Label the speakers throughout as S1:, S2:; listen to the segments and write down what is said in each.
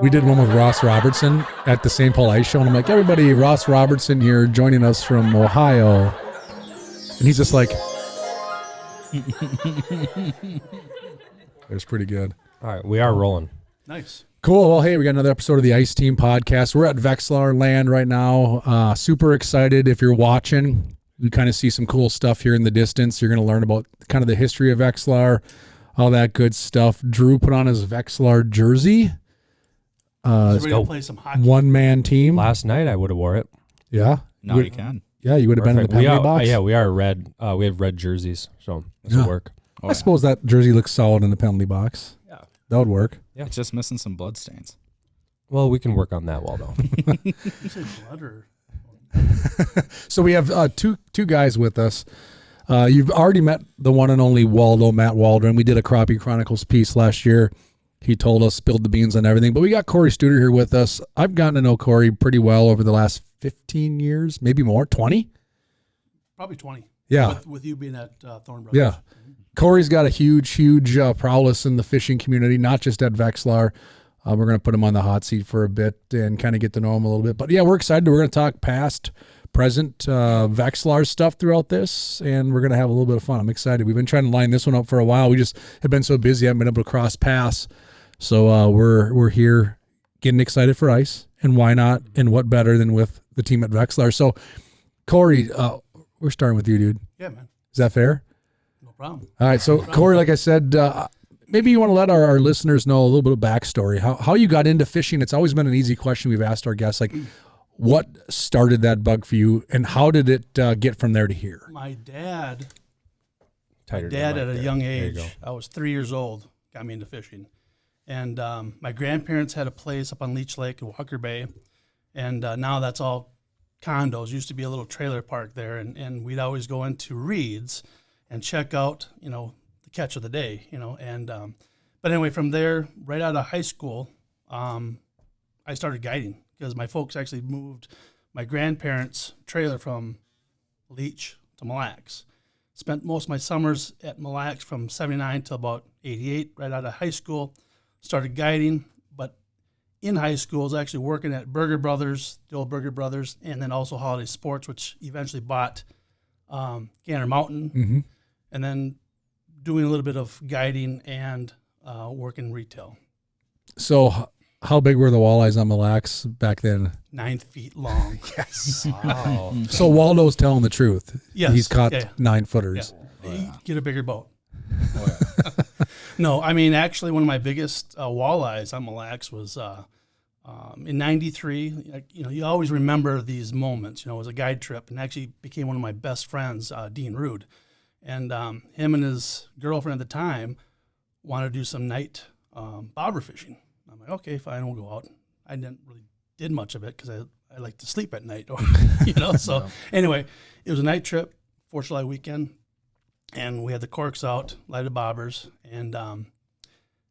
S1: we did one with Ross Robertson at the St. Paul Ice Show, and I'm like, everybody, Ross Robertson here joining us from Ohio. And he's just like, it was pretty good.
S2: All right, we are rolling.
S3: Nice.
S1: Cool. Well, hey, we got another episode of the Ice Team podcast. We're at Vexilar land right now. Super excited. If you're watching, you kind of see some cool stuff here in the distance. You're going to learn about kind of the history of Vexilar, all that good stuff. Drew put on his Vexilar jersey.
S3: Let's go play some hockey.
S1: One-man team.
S2: Last night I would have wore it.
S1: Yeah.
S4: Now you can.
S1: Yeah, you would have been in the penalty box.
S2: Yeah, we are red. We have red jerseys, so this will work.
S4: Oh,
S1: I suppose that jersey looks solid in the penalty box.
S4: Yeah.
S1: That would work.
S2: Yeah.
S4: It's just missing some blood stains.
S2: Well, we can work on that, Waldo.
S3: You said blood or...
S1: So we have two guys with us. You've already met the one and only Waldo, Matt Waldron. We did a Crappie Chronicles piece last year. He told us, spilled the beans on everything. But we got Corey Studer here with us. I've gotten to know Corey pretty well over the last 15 years, maybe more, 20?
S3: Probably 20.
S1: Yeah.
S3: With you being at Thorn Brothers.
S1: Yeah. Corey's got a huge prowess in the fishing community, not just at Vexilar. We're going to put him on the hot seat for a bit and kind of get to know him a little bit. But yeah, we're excited. We're going to talk past, present Vexilar stuff throughout this, and we're going to have a little bit of fun. I'm excited. We've been trying to line this one up for a while. We just have been so busy, haven't been able to cross paths. So we're here getting excited for ice, and why not? And what better than with the team at Vexilar? So, Corey, we're starting with you, dude.
S3: Yeah, man.
S1: Is that fair?
S3: No problem.
S1: All right. So, Corey, like I said, maybe you want to let our listeners know a little bit of backstory, how you got into fishing. It's always been an easy question we've asked our guests, like what started that bug for you, and how did it get from there to here?
S3: My dad
S2: Tighter
S3: at a young
S2: There you
S3: age,
S2: go.
S3: I was 3 years old, got me into fishing. And my grandparents had a place up on Leech Lake in Walker Bay. And now that's all condos. Used to be a little trailer park there. And we'd always go into Reed's and check out, the catch of the day, And but anyway, from there, right out of high school, I started guiding because my folks actually moved my grandparents' trailer from Leech to Mille Lacs. Spent most of my summers at Mille Lacs from 79 till about 88, right out of high school. Started guiding, but in high school, I was actually working at Burger Brothers, the old Burger Brothers, and then also Holiday Sports, which eventually bought Gander Mountain, and then doing a little bit of guiding and working retail.
S1: So, how big were the walleyes on Mille Lacs back then?
S3: 9 feet long.
S1: Yes.
S2: Wow.
S1: So Waldo's telling the truth.
S3: Yes.
S1: He's caught
S3: Yeah.
S1: 9-footers.
S3: Yeah. Get a bigger boat. No, I mean, actually, one of my biggest walleyes on Mille Lacs was in '93. You always remember these moments. It was a guide trip, and actually became one of my best friends, Dean Rude. And him and his girlfriend at the time wanted to do some night bobber fishing. I'm like, okay, fine, we'll go out. I didn't really did much of it because I like to sleep at night, So anyway, it was a night trip, 4th of July weekend. And we had the corks out, lighted bobbers, and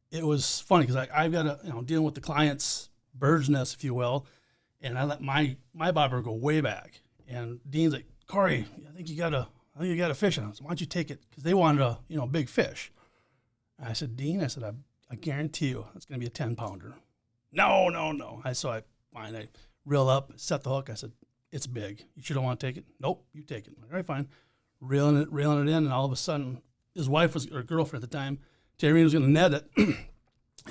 S3: it was funny because I've got to, dealing with the client's bird's nest, if you will, and I let my bobber go way back. And Dean's like, Corey, I think you got to fish on it. So why don't you take it? Because they wanted a big fish. And I said, Dean, I guarantee you it's going to be a 10-pounder. No. I reel up, set the hook. I said, it's big. You sure don't want to take it? Nope, you take it. I'm like, all right, fine. Reeling it in, and all of a sudden, his wife or girlfriend at the time, Terry was going to net it, and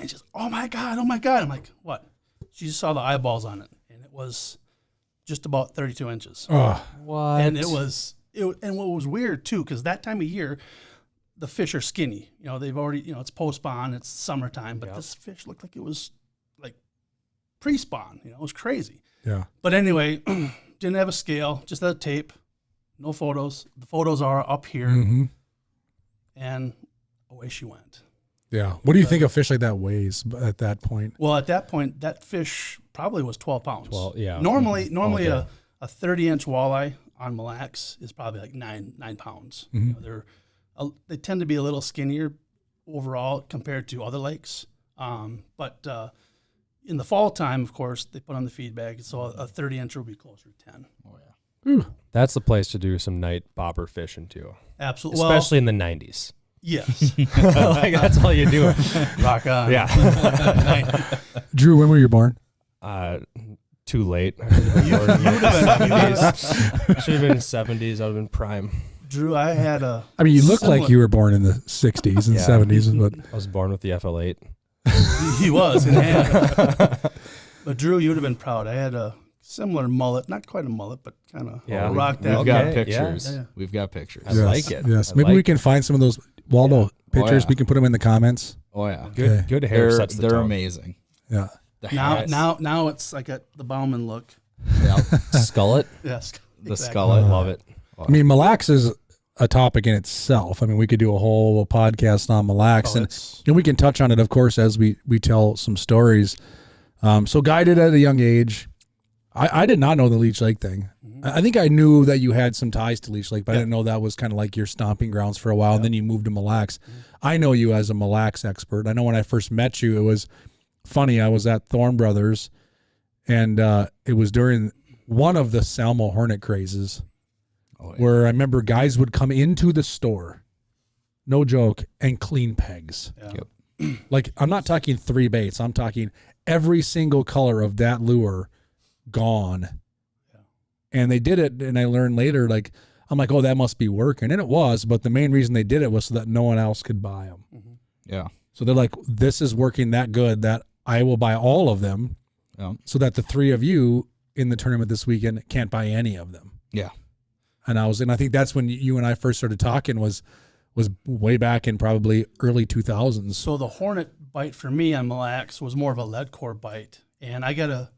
S3: she says, "Oh my god!" I'm like, "What?" She just saw the eyeballs on it, and it was just about 32 inches.
S1: Oh,
S2: What?
S3: And and what was weird too, because that time of year, the fish are skinny. They've already, it's post-spawn, it's summertime, but this fish looked like it was like pre-spawn. It was crazy.
S1: yeah.
S3: But anyway, didn't have a scale, just had a tape. No photos. The photos are up here, and away she went.
S1: Yeah. What do you think a fish like that weighs at that point?
S3: Well, at that point, that fish probably was 12 pounds.
S2: 12, yeah.
S3: Normally
S2: Okay.
S3: a 30-inch walleye on Mille Lacs is probably like 9 pounds. They tend to be a little skinnier overall compared to other lakes. But in the fall time, of course, they put on the feed bag, so a 30-inch will be closer to 10.
S4: Oh, yeah.
S2: That's the place to do some night bobber fishing too.
S3: Absolutely.
S2: Especially in the 90s.
S3: Yes.
S2: Like that's all you do.
S3: Rock on.
S2: Yeah.
S1: Drew, when were you born?
S2: Too late. I should have been 70s. I would have been prime.
S3: Drew, I had a.
S1: I mean, you look like you were born in the 60s and
S2: Yeah.
S1: 70s, but
S2: I was born with the FL8.
S3: He was. And had, but Drew, you would have been proud. I had a similar mullet, not quite a mullet, but kind of
S2: Yeah.
S3: rocked that.
S4: We've got
S2: Okay,
S4: pictures.
S3: yeah.
S4: We've got pictures.
S2: I like it.
S1: Yes,
S2: I
S1: maybe
S2: like
S1: we can find some of those Waldo pictures.
S4: yeah.
S1: We can put them in the comments.
S4: Oh yeah,
S1: Okay.
S2: Good hair
S4: they're
S2: sets the
S4: they're
S2: tone.
S4: amazing.
S1: Yeah.
S4: The
S3: Now,
S4: hats,
S3: now it's like the Bauman look.
S4: yeah,
S2: Skullet.
S3: Yes.
S4: the
S3: exactly.
S4: skullet.
S2: Love it.
S1: I mean, Mille Lacs is a topic in itself. I mean, we could do a whole podcast on Mille Lacs,
S3: Oh,
S1: and
S3: it's,
S1: we can touch on it, of course, as we tell some stories. So guided at a young age. I did not know the Leech Lake thing. I think I knew that you had some ties to Leech Lake, but I didn't know that was kind of like your stomping grounds for a while, and then you moved to Mille Lacs. I know you as a Mille Lacs expert. I know when I first met you, it was funny. I was at Thorn Brothers, and it was during one of the Salmo Hornet crazes,
S4: Oh, yeah.
S1: where I remember guys would come into the store, no joke, and clean pegs.
S3: yeah.
S4: Yep.
S1: Like, I'm not talking 3 baits. I'm talking every single color of that lure gone.
S3: Yeah.
S1: And they did it, and I learned later, like, I'm like, oh, that must be working. And it was, but the main reason they did it was so that no one else could buy them.
S4: Yeah.
S1: So they're like, this is working that good that I will buy all of them
S4: Yeah.
S1: so that the 3 of you in the tournament this weekend can't buy any of them.
S4: Yeah.
S1: And I think that's when you and I first started talking was way back in probably early 2000s.
S3: So the Hornet bite for me on Mille Lacs was more of a lead core bite, and I gotta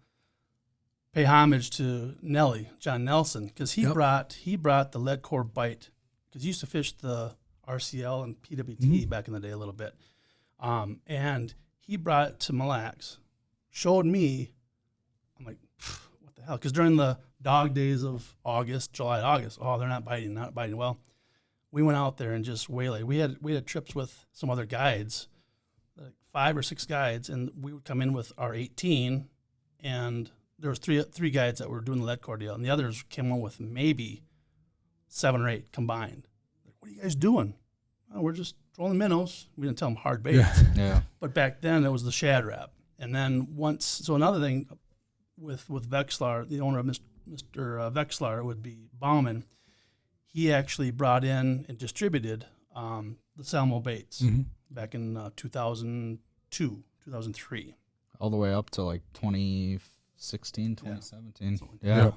S3: pay homage to Nelly, John Nelson, because he
S1: Yep.
S3: brought the lead core bite, because he used to fish the RCL and PWT back in the day a little bit, and he brought it to Mille Lacs, showed me. I'm like, what the hell? Because during the dog days of July, August, oh, they're not biting. Well, we went out there and just waylaid. We had trips with some other guides, like 5 or 6 guides, and we would come in with our 18, and there was three guides that were doing the lead core deal, and the others came in with maybe 7 or 8 combined. Like, what are you guys doing? Oh, we're just trolling minnows. We didn't tell them hard baits.
S1: Yeah.
S4: Yeah.
S3: But back then it was the shad wrap. And then so another thing with Vexilar, the owner of Mr. Vexilar would be Bauman. He actually brought in and distributed the Salmo baits back in 2002, 2003.
S4: All the way up to like 2016, 2017.
S1: Yeah.
S4: Yeah.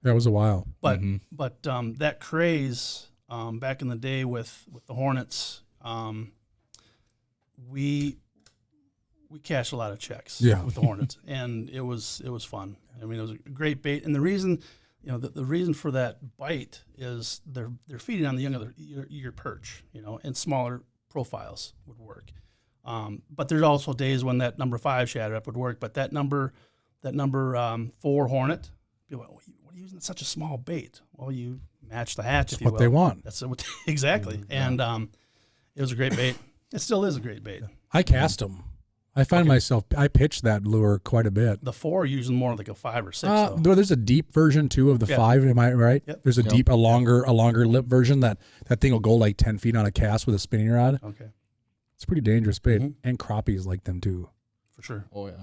S1: That was a while.
S3: But
S4: Mhm.
S3: that craze back in the day with the Hornets, we cashed a lot of checks with the Hornets, and it was fun. I mean, it was a great bait, and the reason, the reason for that bite is they're feeding on the young of your perch, and smaller profiles would work. But there's also days when that number 5 shadow up would work, but that number 4 Hornet, people go, what are you using such a small bait? Well, you match the hatch, if you will.
S1: What they want.
S3: That's what exactly, and it was a great bait. It still is a great bait.
S1: I cast them. I find myself, I pitch that lure quite a bit.
S3: The 4 using more like a 5 or 6. Though.
S1: There's a deep version too of the 5. Am I right?
S3: Yep.
S1: There's a longer lip version that thing will go like 10 feet on a cast with a spinning rod.
S3: Okay,
S1: It's a pretty dangerous bait,
S3: Mhm.
S1: and crappies like them too.
S3: for sure.
S4: Oh yeah.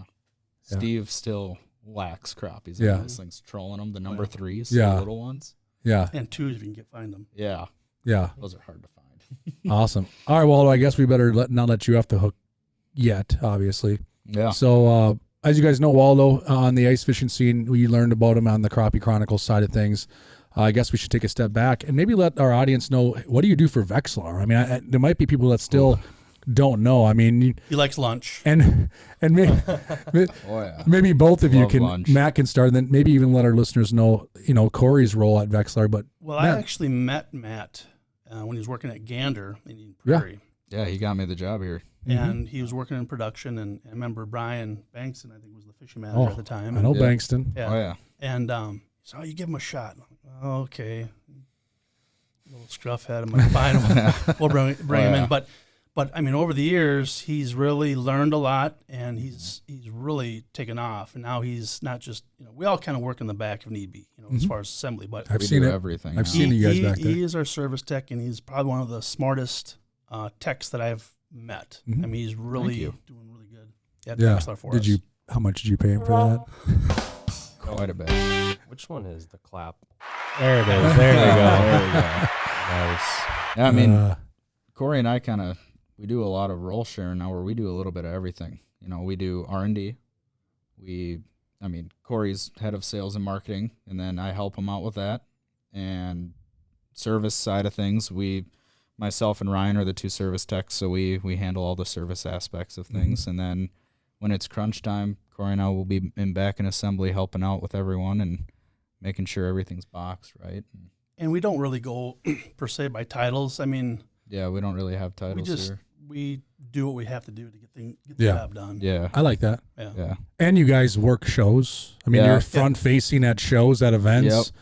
S1: Yeah.
S4: Steve still whacks crappies.
S1: Yeah.
S4: Those things trolling them. The number 3s.
S1: Yeah.
S4: The little ones.
S1: Yeah,
S3: And 2s if you can find them.
S4: Yeah.
S1: yeah,
S4: Those are hard to find.
S1: awesome. All right, well, I guess we better not let you off the hook yet, obviously.
S4: Yeah.
S1: So, as you guys know, Waldo, on the ice fishing scene, we learned about him on the Crappie Chronicles side of things. I guess we should take a step back and maybe let our audience know, what do you do for Vexilar? I mean, there might be people that still don't know. I mean,
S3: He likes lunch.
S1: and maybe,
S4: Oh yeah.
S1: maybe both of you
S4: Love
S1: can,
S4: lunch.
S1: Matt can start, and then maybe even let our listeners know, Corey's role at Vexilar. But
S3: Well,
S1: Matt.
S3: I actually met Matt when he was working at Gander in Eden Prairie.
S4: Yeah. He got me the job here.
S3: And he was working in production, and I remember Brian Bankston, I think, was the fishing manager at the time.
S1: I know
S4: Yeah.
S1: Bankston.
S3: Yeah.
S4: Oh yeah.
S3: And so you give him a shot. I'm like, oh, okay. Little scruff head. I'm like, fine, we'll bring him
S4: yeah.
S3: in. But I mean, over the years, he's really learned a lot, and he's really taken off. And now he's not just, we all kind of work in the back if need be, as far as assembly. But
S1: I've
S4: We
S1: seen
S4: do
S1: it.
S4: everything.
S1: I've
S4: now.
S1: seen you guys back there.
S3: He is our service tech, and he's probably one of the smartest techs that I've met.
S1: Mhm.
S3: I mean, he's really
S4: you.
S3: doing really good at
S1: Yeah.
S3: Vexilar for
S1: Did
S3: us.
S1: you How much did you pay him for that?
S4: Quite a bit.
S2: Which one is the clap? There it is. There you go.
S4: There we go.
S2: Nice.
S4: Yeah, I mean,
S1: Uh,
S4: Corey and I we do a lot of role sharing now where we do a little bit of everything. You know, we do R&D. Corey's head of sales and marketing, and then I help him out with that. And service side of things, myself and Ryan are the two service techs, so we handle all the service aspects of things. And then when it's crunch time, Corey and I will be back in assembly helping out with everyone and making sure everything's boxed right.
S3: And we don't really go per se by titles. I mean,
S4: Yeah, we don't really have titles here.
S3: we do what we have to do to get the
S1: Yeah.
S3: job done.
S4: Yeah.
S1: I like that.
S4: Yeah.
S1: And you guys work shows. I mean,
S4: Yeah.
S1: you're front facing at shows, at events,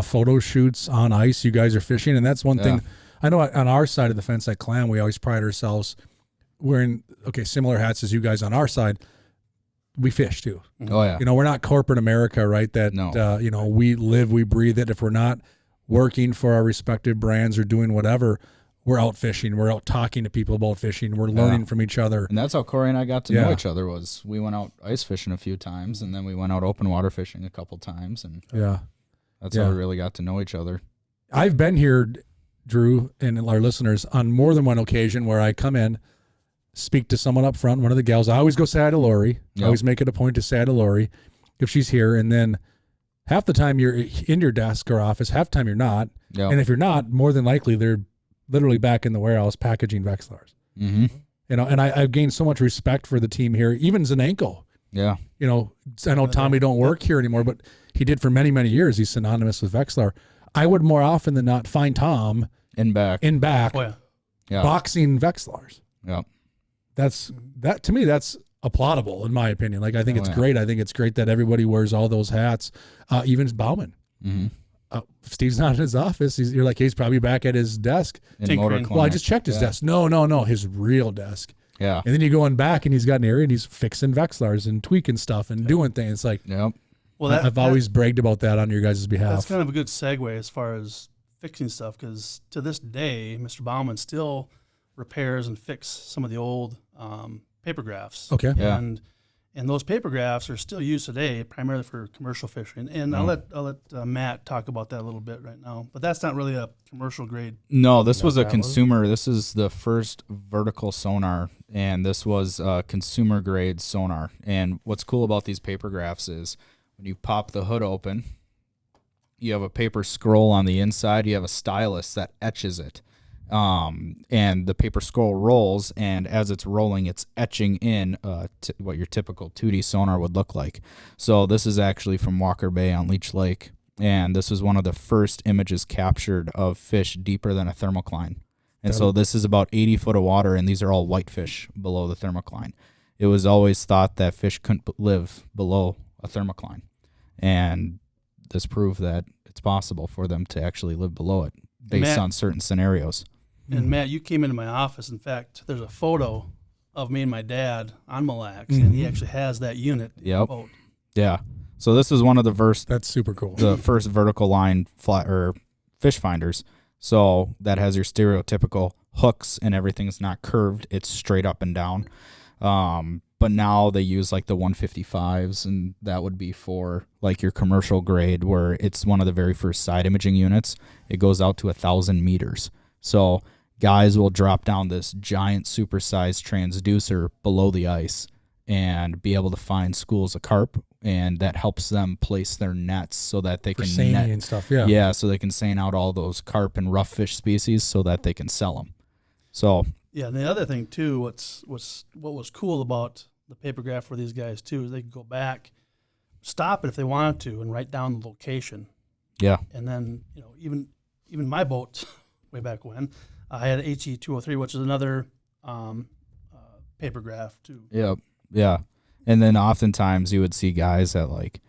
S1: photo shoots on ice. You guys are fishing, and that's one thing. I know on our side of the fence at Clam, we always pride ourselves wearing similar hats as you guys on our side. We fish too.
S4: Oh, yeah.
S1: You know, we're not corporate America, right? That
S4: No.
S1: we live, we breathe it. If we're not working for our respective brands or doing whatever, we're out fishing. We're out talking to people about fishing. We're learning from each other.
S4: And that's how Corey and I got to know each other. Was we went out ice fishing a few times, and then we went out open water fishing a couple times, and that's how we really got to know each other.
S1: I've been here, Drew, and our listeners, on more than one occasion where I come in, speak to someone up front, one of the gals. I always go say hi to Lori. I always make it a point to say hi to Lori if she's here. And then half the time you're in your desk or office, half the time you're not.
S4: Yep.
S1: And if you're not, more than likely they're literally back in the warehouse packaging Vexilars.
S4: Mm-hmm.
S1: You know, and I've gained so much respect for the team here, even Zanenko.
S4: Yeah.
S1: You know, I know Tommy don't work here anymore, but he did for many, many years. He's synonymous with Vexilar. I would more often than not find Tom
S4: in back
S3: Oh, yeah.
S1: boxing Vexilars.
S4: Yeah.
S1: That to me, that's applaudable in my opinion. Like, I think it's great. I think it's great that everybody wears all those hats, even Bauman.
S4: Mm-hmm.
S1: Steve's not in his office. You're like, he's probably back at his desk.
S4: In motor clinic.
S1: Well, I just checked his desk. No, his real desk.
S4: Yeah.
S1: And then you go in back and he's got an area and he's fixing Vexilars and tweaking stuff and doing things. It's like,
S3: Well,
S1: I've always bragged about that on your guys' behalf.
S3: That's kind of a good segue as far as fixing stuff, because to this day, Mr. Bauman still repairs and fixes some of the old paper graphs.
S1: Okay.
S4: Yeah.
S3: And those paper graphs are still used today primarily for commercial fishing. And I'll let Matt talk about that a little bit right now. But that's not really a commercial grade.
S4: No, this was a consumer. This is the first vertical sonar, and this was a consumer grade sonar. And what's cool about these paper graphs is when you pop the hood open, you have a paper scroll on the inside. You have a stylus that etches it. And the paper scroll rolls, and as it's rolling, it's etching in what your typical 2D sonar would look like. So this is actually from Walker Bay on Leech Lake, and this was one of the first images captured of fish deeper than a thermocline. And so this is about 80 foot of water, and these are all whitefish below the thermocline. It was always thought that fish couldn't live below a thermocline, and this proved that it's possible for them to actually live below it based on certain scenarios.
S3: And Matt, you came into my office. In fact, there's a photo of me and my dad on Mille Lacs, and he actually has that unit in the boat.
S4: Yeah. So this is one of
S1: that's super cool.
S4: The first vertical line fish finders. So that has your stereotypical hooks and everything's not curved. It's straight up and down. But now they use like the 155s, and that would be for like your commercial grade, where it's one of the very first side imaging units. It goes out to 1,000 meters. So guys will drop down this giant supersized transducer below the ice and be able to find schools of carp, and that helps them place their nets so that they can net
S1: and stuff.
S4: so they can seine out all those carp and rough fish species so that they can sell them. So
S3: and the other thing too, what was cool about the paper graph for these guys too is they could go back, stop it if they wanted to, and write down the location.
S4: Yeah.
S3: And then even my boat way back when, I had an HE 203, which is another paper graph too.
S4: Yeah. And then oftentimes you would see guys at like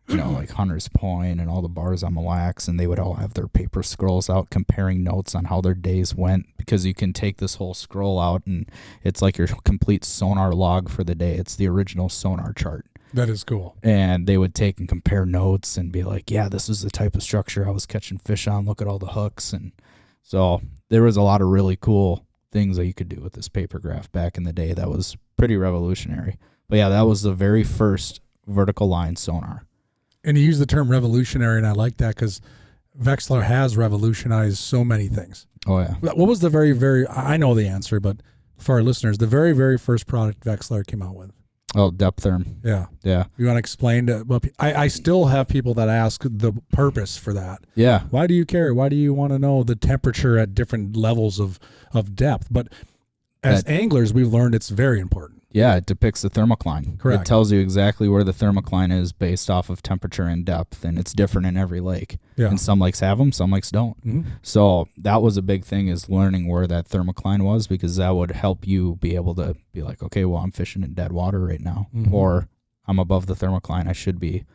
S4: Hunter's Point and all the bars on Mille Lacs, and they would all have their paper scrolls out comparing notes on how their days went, because you can take this whole scroll out and it's like your complete sonar log for the day. It's the original sonar chart.
S1: That is cool.
S4: And they would take and compare notes and be like, yeah, this is the type of structure I was catching fish on. Look at all the hooks. And so there was a lot of really cool things that you could do with this paper graph back in the day that was pretty revolutionary. But yeah, that was the very first vertical line sonar.
S1: And you use the term revolutionary, and I like that because Vexilar has revolutionized so many things.
S4: Oh yeah.
S1: What was the I know the answer, but for our listeners, the very, very first product Vexilar came out with?
S4: Oh, depth therm.
S1: Yeah.
S4: Yeah.
S1: You want to explain to, well, I still have people that ask the purpose for that.
S4: Yeah.
S1: Why do you care? Why do you want to know the temperature at different levels of depth? But as anglers, we've learned it's very important.
S4: Yeah, it depicts the thermocline.
S1: Correct.
S4: It tells you exactly where the thermocline is based off of temperature and depth, and it's different in every lake.
S1: Yeah.
S4: And some lakes have them, some lakes don't.
S1: Mm-hmm.
S4: So that was a big thing, is learning where that thermocline was, because that would help you be able to be like, okay, well, I'm fishing in dead water right now, or I'm above the thermocline. I should be,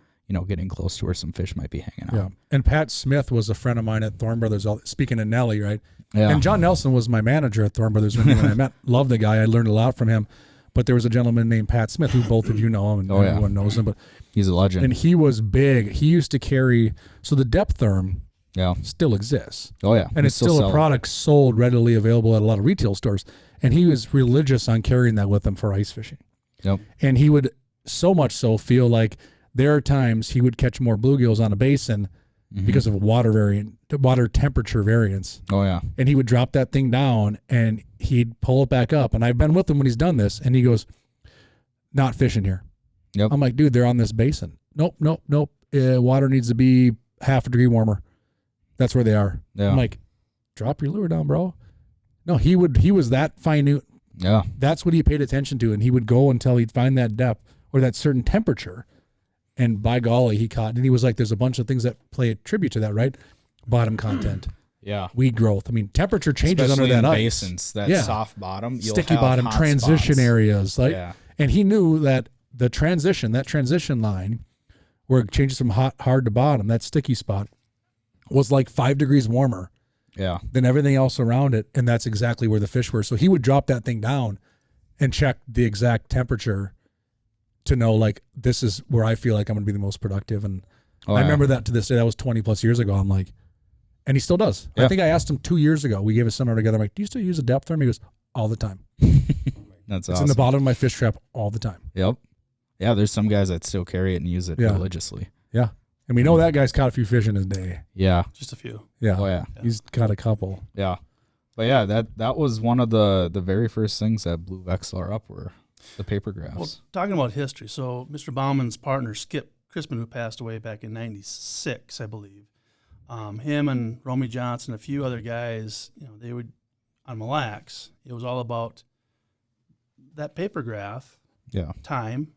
S4: getting close to where some fish might be hanging out.
S1: Yeah. And Pat Smith was a friend of mine at Thorn Brothers. Speaking of Nelly, right?
S4: Yeah.
S1: And John Nelson was my manager at Thorn Brothers when I met. Loved the guy. I learned a lot from him. But there was a gentleman named Pat Smith, who both of you know him, and everyone knows him. But
S4: he's a legend.
S1: And he was big. He used to carry, so the depth therm still exists.
S4: Oh, yeah.
S1: And it's still a product sold readily available at a lot of retail stores. And he was religious on carrying that with him for ice fishing.
S4: Yep.
S1: And he would so much so feel like there are times he would catch more bluegills on a basin because of water temperature variance.
S4: Oh, yeah.
S1: And he would drop that thing down and he'd pull it back up. And I've been with him when he's done this, and he goes, not fishing here.
S4: Yep.
S1: I'm like, dude, they're on this basin. Nope. Water needs to be half a degree warmer. That's where they are.
S4: Yeah.
S1: I'm like, drop your lure down, bro. No, he was that minute.
S4: Yeah.
S1: That's what he paid attention to. And he would go until he'd find that depth or that certain temperature. And by golly, he caught. And he was like, there's a bunch of things that play a tribute to that, right? Bottom content.
S4: Yeah.
S1: Weed growth. I mean, temperature changes
S4: especially
S1: under that
S4: in
S1: ice.
S4: basins, that soft bottom. You'll
S1: Sticky
S4: have
S1: bottom,
S4: hot
S1: transition
S4: spots.
S1: areas.
S4: Yeah.
S1: And he knew that that transition line where it changes from hard to bottom, that sticky spot, was like 5 degrees warmer than everything else around it. And that's exactly where the fish were. So he would drop that thing down and check the exact temperature to know, like, this is where I feel like I'm going to be the most productive. And I remember that to this day. That was 20 plus years ago. I'm like, and he still does.
S4: Yeah.
S1: I think I asked him 2 years ago. We gave a seminar together. I'm like, do you still use a depth therm? He goes, all the time.
S4: That's
S1: It's
S4: awesome.
S1: in the bottom of my fish trap all the time.
S4: Yep. Yeah, there's some guys that still carry it and use it religiously.
S1: Yeah. And we know that guy's caught a few fish in his day.
S4: Yeah.
S3: Just a few.
S1: Yeah.
S4: Oh, yeah.
S1: He's caught a couple.
S4: Yeah. But yeah, that was one of the very first things that blew Vexilar up were the paper graphs.
S3: Well, talking about history, so Mr. Bauman's partner, Skip Crispin, who passed away back in '96, I believe, him and Romy Johnson, a few other guys, they would, on Mille Lacs, it was all about that paper graph, time,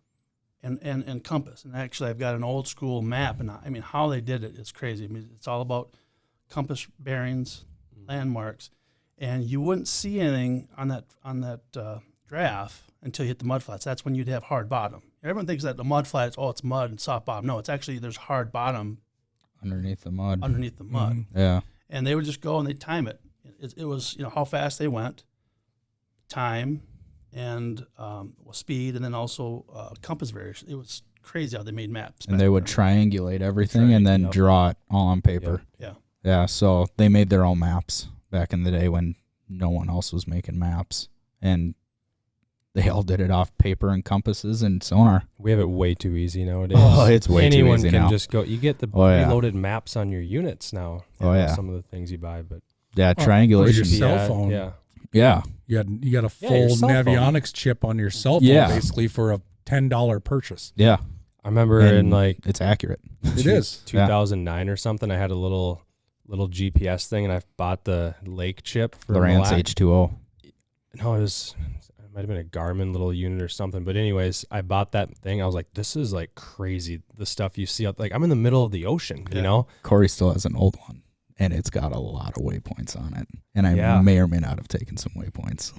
S3: and compass. And actually, I've got an old school map, and I mean, how they did it is crazy. I mean, it's all about compass bearings, landmarks, and you wouldn't see anything on that graph until you hit the mud flats. That's when you'd have hard bottom. Everyone thinks that the mud flats, it's mud and soft bottom. No, it's actually, there's hard bottom
S4: underneath the mud.
S1: Mm-hmm.
S4: Yeah.
S3: And they would just go and they'd time it. It was, how fast they went, time, and speed, and then also compass variation. It was crazy how they made maps.
S4: And they would triangulate everything and then draw it all on paper.
S3: Yeah.
S4: Yeah, so they made their own maps back in the day when no one else was making maps. And they all did it off paper and compasses and sonar.
S2: We have it way too easy nowadays.
S4: Oh, it's way too
S2: Anyone
S4: easy
S2: can
S4: now.
S2: just go. You get the preloaded maps on your units now. Some of the things you buy, but
S4: Yeah, triangulation.
S1: Your cell phone.
S2: Yeah.
S4: Yeah.
S1: You got a full
S2: your cell phone.
S1: Navionics chip on your cell phone basically for a $10 purchase.
S4: Yeah.
S2: I remember in like
S4: it's accurate.
S1: It is.
S2: 2009 or something. I had a little GPS thing, and I bought the lake chip for
S4: Lowrance H2O.
S2: No, it might have been a Garmin little unit or something. But anyways, I bought that thing. I was like, this is like crazy. The stuff you see out, like I'm in the middle of the ocean,
S4: Corey still has an old one, and it's got a lot of waypoints on it. And I may or may not have taken some waypoints.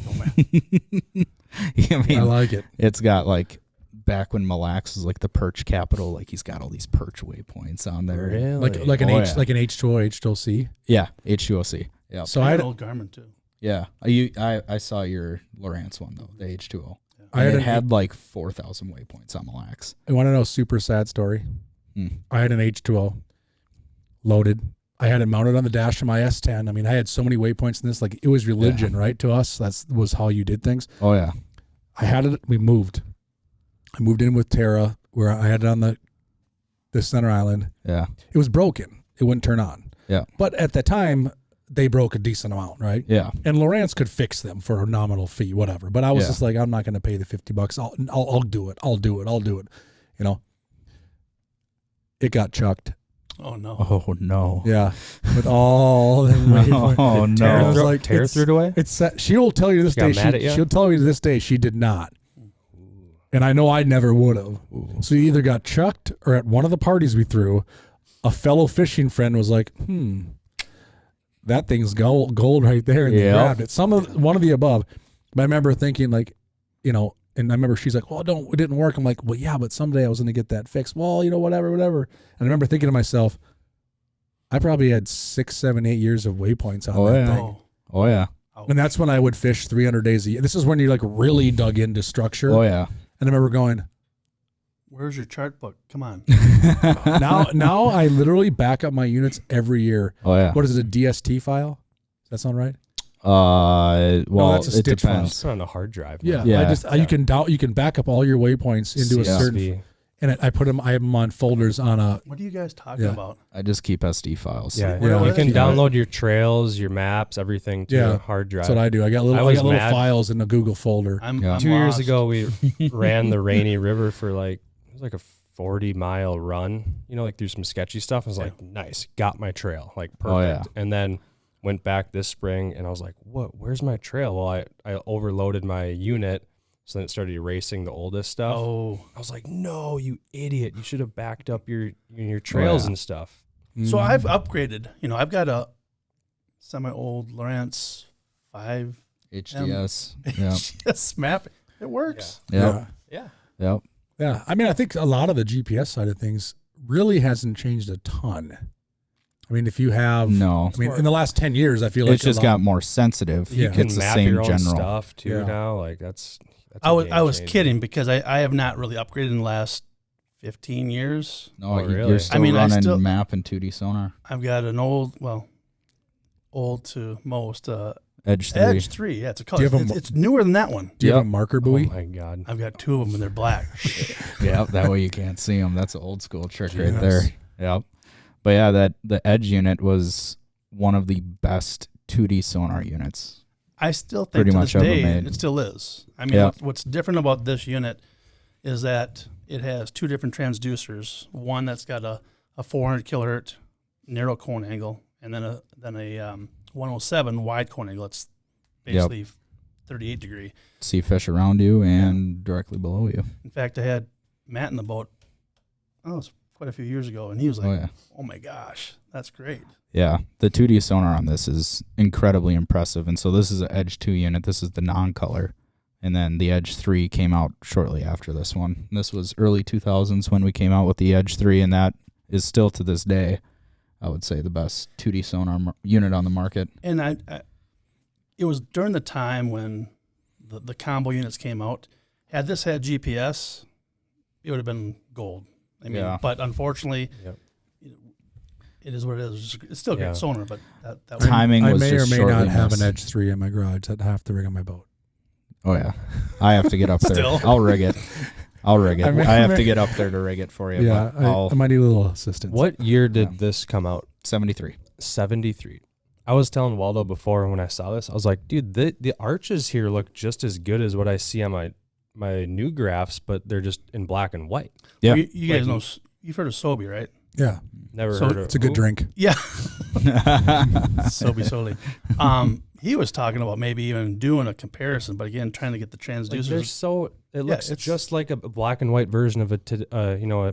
S1: I like it.
S4: It's got like, back when Mille Lacs was like the perch capital, like he's got all these perch waypoints on there.
S2: Really?
S1: Like an H2O, H2C.
S4: Yeah, H2OC. Yeah.
S1: So
S3: I
S1: I
S3: had
S1: had
S3: an old Garmin too.
S4: Yeah. I saw your Lowrance one though, the H2O.
S1: I
S4: And
S1: had
S4: it had like 4,000 waypoints on Mille Lacs.
S1: I want to know a super sad story. I had an H2O loaded. I had it mounted on the dash of my S10. I mean, I had so many waypoints in this. Like, it was religion, right, to us. That was how you did things.
S4: Oh yeah.
S1: I had it. We moved. I moved in with Tara, where I had it on the center island.
S4: Yeah.
S1: It was broken. It wouldn't turn on.
S4: Yeah.
S1: But at the time, they broke a decent amount, right?
S4: Yeah.
S1: And Lawrence could fix them for a nominal fee, whatever. But I was
S4: Yeah.
S1: just like, I'm not going to pay the $50. I'll do it. I'll do it. You know. It got chucked.
S3: Oh no.
S4: Oh no.
S1: Yeah, with all the waypoints.
S4: Oh
S1: Tara was
S4: no.
S1: like,
S2: Tara threw it away?
S1: She'll tell you to this
S2: Got
S1: day.
S2: mad at ya?
S1: She'll tell you to this day she did not. And I know I never would have. So you either got chucked, or at one of the parties we threw, a fellow fishing friend was like, that thing's gold right there, and they
S4: Yep.
S1: grabbed it. One of the above. But I remember thinking, like, you know, and I remember she's like, well, it didn't work. I'm like, well, yeah, but someday I was going to get that fixed. Well, you know, whatever. And I remember thinking to myself, I probably had 6, 7, 8 years of waypoints on that thing.
S3: Oh.
S4: Oh yeah.
S1: And that's when I would fish 300 days a year. This is when you like really dug into structure.
S4: Oh yeah.
S1: And I remember going,
S3: Where's your chart book? Come on.
S1: now I literally back up my units every year.
S4: Oh yeah.
S1: What is it, a DST file? Does that sound right?
S4: Well,
S1: that's a
S4: it
S1: stitch file.
S4: depends.
S2: It's on a hard drive.
S1: Yeah.
S4: Yeah.
S1: You can back up all your waypoints into a certain,
S2: CSV.
S1: and I have them on folders on a,
S3: What are you guys talking about?
S4: I just keep SD files.
S2: Yeah,
S3: Where-
S2: you can
S1: yeah.
S2: download your trails, your maps, everything to
S1: Yeah.
S2: a hard drive.
S1: that's what I do. I got little
S2: was
S1: little
S2: mad.
S1: files in a Google folder.
S3: I'm
S2: 2 years
S3: lost.
S2: ago, we ran the Rainy River for like, it was like a 40-mile run, you know, like through some sketchy stuff. I was like, nice, got my trail, like perfect.
S4: Oh, yeah.
S2: And then went back this spring and I was like, what, where's my trail? Well, I overloaded my unit. So then it started erasing the oldest stuff.
S3: Oh.
S2: I was like, no, you idiot. You should have backed up your trails
S4: yeah.
S2: and stuff.
S3: So I've upgraded. You know, I've got a semi-old Lawrence 5
S4: HDS. Yeah.
S3: yes, map. It works.
S4: Yep.
S2: Yeah.
S4: Yep.
S1: Yeah. I mean, I think a lot of the GPS side of things really hasn't changed a ton. I mean, if you have,
S4: No.
S1: I mean, in the last 10 years, I feel like
S4: It's just got more sensitive.
S1: Yeah.
S2: You can
S4: It's the
S2: map
S4: same
S2: your own
S4: general.
S2: stuff too
S1: Yeah.
S2: now. Like that's
S3: I was
S2: game-changer.
S3: kidding because I have not really upgraded in the last 15 years.
S4: No,
S2: Oh,
S4: you-
S2: really?
S4: you're still
S3: I mean, I
S4: running
S3: still-
S4: map and 2D sonar.
S3: I've got an old to most
S4: Edge 3.
S3: Edge 3. Yeah, it's a color.
S1: Do you have a
S3: It's newer than that one.
S1: Do you have a
S4: Yep.
S1: marker
S2: Oh
S1: buoy?
S2: my god.
S3: I've got 2 of them and they're black.
S4: Yeah, that way you can't see them. That's an old school trick right
S1: Yes.
S4: there. Yep. But yeah, the Edge unit was one of the best 2D sonar units.
S3: I still think
S4: Pretty
S3: to
S4: much
S3: this
S4: ever
S3: day
S4: made.
S3: it still is. I mean,
S4: Yeah.
S3: what's different about this unit is that it has 2 different transducers. One that's got a 400 kilohertz narrow cone angle, and then a 107 wide cone angle. It's basically 38 degree.
S4: See fish around you and directly below you.
S3: In fact, I had Matt in the boat. Oh, it was quite a few years ago, and he was like,
S4: Oh yeah.
S3: "Oh my gosh, that's great."
S4: Yeah, the 2D sonar on this is incredibly impressive. And so this is an Edge 2 unit. This is the non-color. And then the Edge 3 came out shortly after this one. This was early 2000s when we came out with the Edge 3, and that is still to this day, I would say, the best 2D sonar unit on the market.
S3: And I it was during the time when the combo units came out. Had this had GPS, it would have been gold. I mean,
S4: Yeah.
S3: but unfortunately,
S2: Yep.
S3: it is what it is. It's still great
S2: Yeah.
S3: sonar, but that
S4: Timing
S1: I
S4: was
S1: may or
S4: just
S1: may not
S4: shortly
S1: have
S4: missed.
S1: an Edge 3 in my garage. I'd have to rig on my boat.
S4: Oh yeah, I have to get up there.
S3: Still.
S4: I'll rig it. I
S1: may-
S4: have to get up there to rig it for you.
S1: Yeah,
S4: but I'll
S1: I might need a little assistance.
S2: What year did
S4: Yeah.
S2: this come out?
S4: 73.
S2: 73. I was telling Waldo before when I saw this, I was like, dude, the arches here look just as good as what I see on my new graphs, but they're just in black and white.
S4: Yeah.
S3: you guys
S2: Like-
S3: know, you've heard of Sobe, right?
S1: Yeah,
S2: Never
S3: So
S2: heard of
S1: it's a good
S2: Ooh.
S1: drink.
S3: Yeah, Sobe Soli. He was talking about maybe even doing a comparison, but again, trying to get the
S2: Like they're
S3: transducers.
S2: so it looks
S3: it's-
S2: just like a black and white version of a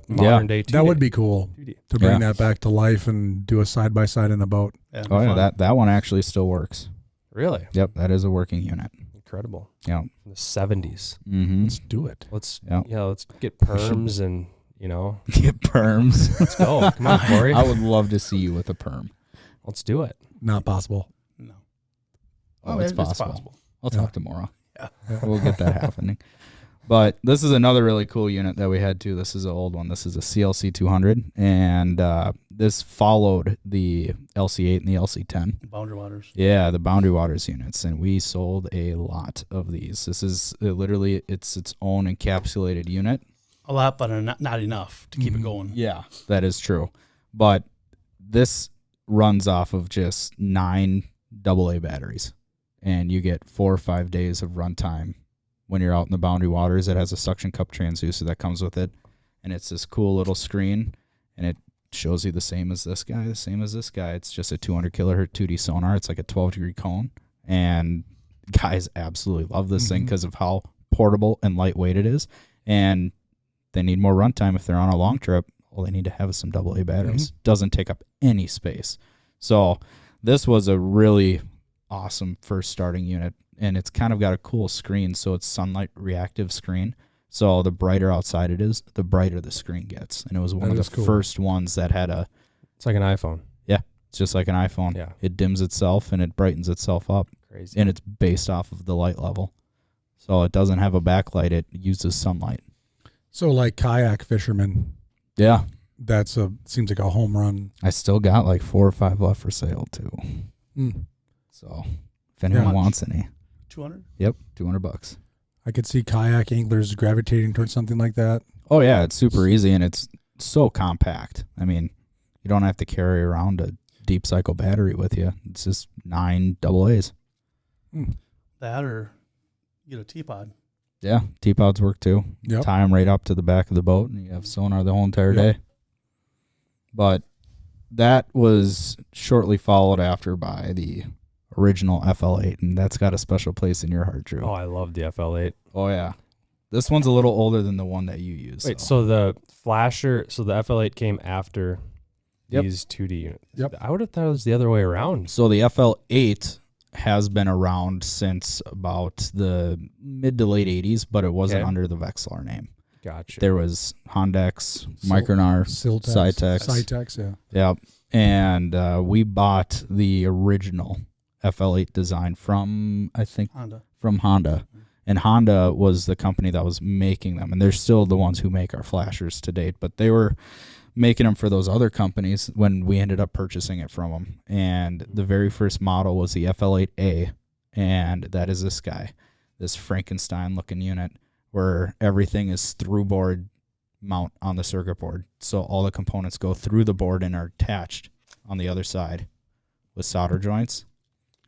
S2: modern day 2D.
S1: That would be cool
S2: 2D.
S1: to bring
S4: Yeah.
S1: that back to life and do a side by side in a boat.
S3: Yeah,
S4: Oh yeah,
S3: fun.
S4: that one actually still works.
S2: Really
S4: Yep, that is a working unit.
S2: incredible.
S4: Yeah.
S2: From the 70s.
S4: Mm-hmm.
S1: Let's do it.
S2: Let's
S4: Yeah.
S2: let's get perms and
S4: Get perms.
S2: let's go. Come on, Corey.
S4: I would love to see you with a perm.
S2: Let's do it.
S1: Not possible.
S3: No.
S4: Oh,
S3: Oh,
S4: it's possible. I'll
S1: Yeah.
S4: talk tomorrow.
S3: Yeah.
S4: We'll get that happening. But this is another really cool unit that we had too. This is an old one. This is a CLC 200, and this followed the LC8 and the LC10.
S3: Boundary waters.
S4: Yeah, the Boundary Waters units, and we sold a lot of these. This is literally it's own encapsulated unit.
S3: A lot, but not enough to keep it going.
S4: Yeah, that is true. But this runs off of just 9 AA batteries, and you get 4 or 5 days of runtime when you're out in the Boundary Waters. It has a suction cup transducer that comes with it, and it's this cool little screen, and it shows you the same as this guy, It's just a 200 kilohertz 2D sonar. It's like a 12-degree cone, and guys absolutely love this thing because of how portable and lightweight it is, and they need more runtime if they're on a long trip. All they need to have is some AA batteries. Doesn't take up any space. So this was a really awesome first starting unit, and it's kind of got a cool screen, so it's sunlight reactive screen. So the brighter outside it is, the brighter the screen gets. And it was one of the first ones that had a...
S2: It's like an iPhone.
S4: Yeah, it's just like an iPhone.
S2: Yeah.
S4: It dims itself and it brightens itself up.
S2: Crazy.
S4: And it's based off of the light level. So it doesn't have a backlight. It uses sunlight.
S1: So like kayak fishermen,
S4: Yeah.
S1: seems like a home run.
S4: I still got like 4 or 5 left for sale too. So if anyone wants any.
S3: 200?
S4: Yep, $200.
S1: I could see kayak anglers gravitating towards something like that.
S4: Oh yeah, it's super easy and it's so compact. I mean, you don't have to carry around a deep cycle battery with you. It's just 9 AA's.
S3: That or you get a teapot.
S4: Yeah, teapods work too.
S1: Yep.
S4: Tie them right up to the back of the boat and you have sonar the whole entire day. But that was shortly followed after by the original FL8, and that's got a special place in your heart, Drew.
S2: Oh, I love the FL8.
S4: Oh, yeah. This one's a little older than the one that you use.
S2: Wait, so the flasher, so the FL8 came after these 2D units.
S1: Yep.
S2: I would have thought it was the other way around.
S4: So the FL8 has been around since about the mid to late 80s, but it wasn't under the Vexilar name.
S2: Gotcha.
S4: There was Hondex, Micronar, Cytex.
S1: Yeah.
S4: Yep. And we bought the original FL8 design from, I think, Honda. And Honda was the company that was making them. And they're still the ones who make our flashers to date. But they were making them for those other companies when we ended up purchasing it from them. And the very first model was the FL8A. And that is this guy, this Frankenstein-looking unit, where everything is through board mount on the circuit board. So all the components go through the board and are attached on the other side with solder joints.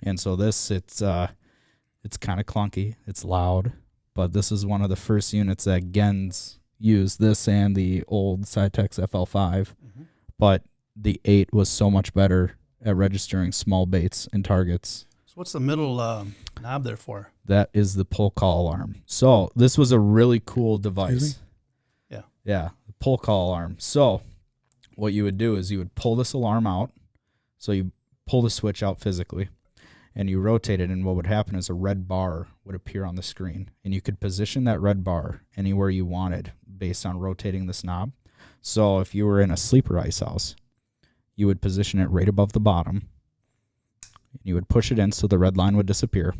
S4: And so this, it's kind of clunky. It's loud. But this is one of the first units that Gens used, this and the old Cytex FL5. But the 8 was so much better at registering small baits and targets.
S3: So what's the middle knob there for?
S4: That is the pull call alarm. So this was a really cool device. Yeah, the pull call alarm. So what you would do is you would pull this alarm out. So you pull the switch out physically, and you rotate it, and what would happen is a red bar would appear on the screen, and you could position that red bar anywhere you wanted based on rotating this knob. So if you were in a sleeper ice house, you would position it right above the bottom, and you would push it in so the red line would disappear.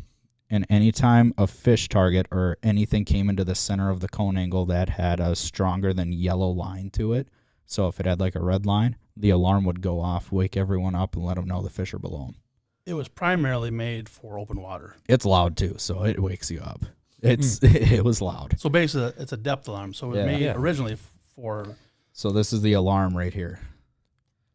S4: And anytime a fish target or anything came into the center of the cone angle that had a stronger than yellow line to it, so if it had like a red line, the alarm would go off, wake everyone up, and let them know the fish are below them.
S3: It was primarily made for open water.
S4: It's loud too, so it wakes you up. It was loud.
S3: So basically, it's a depth alarm. So it was made originally for...
S4: So this is the alarm right here.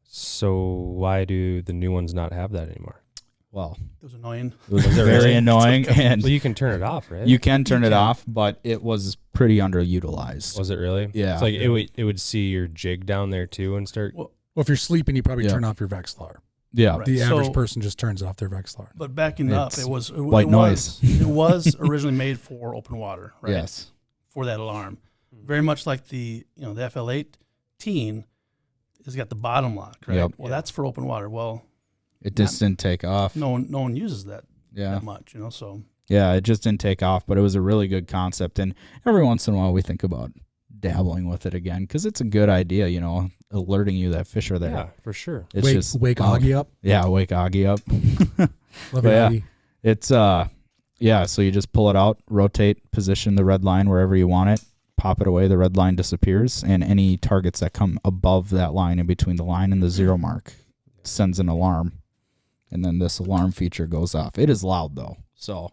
S2: So why do the new ones not have that anymore?
S4: Well,
S3: it was annoying.
S4: It was very annoying. And
S2: well, you can turn it off, right?
S4: You can turn it off, but it was pretty underutilized.
S2: Was it really?
S4: Yeah.
S2: It's like it would see your jig down there too and start...
S1: Well, if you're sleeping, you probably turn off your Vexilar.
S4: Yeah.
S3: Right.
S1: The average person just turns off their Vexilar.
S3: But backing up, it was
S4: white noise.
S3: It was originally made for open water, right?
S4: Yes.
S3: For that alarm. Very much like the FL8 teen has got the bottom lock, right?
S4: Yep.
S3: Well, that's for open water. Well,
S4: it just didn't take off.
S3: No one uses that that much, so.
S4: Yeah, it just didn't take off, but it was a really good concept. And every once in a while we think about dabbling with it again because it's a good idea, alerting you that fish are there.
S2: Yeah, for sure.
S4: It's
S1: wake Augie up.
S4: Yeah, wake Augie up.
S1: Love it, Augie.
S4: It's Yeah, so you just pull it out, rotate, position the red line wherever you want it, pop it away, the red line disappears, and any targets that come above that line in between the line and the 0 mark sends an alarm, and then this alarm feature goes off. It is loud, though. So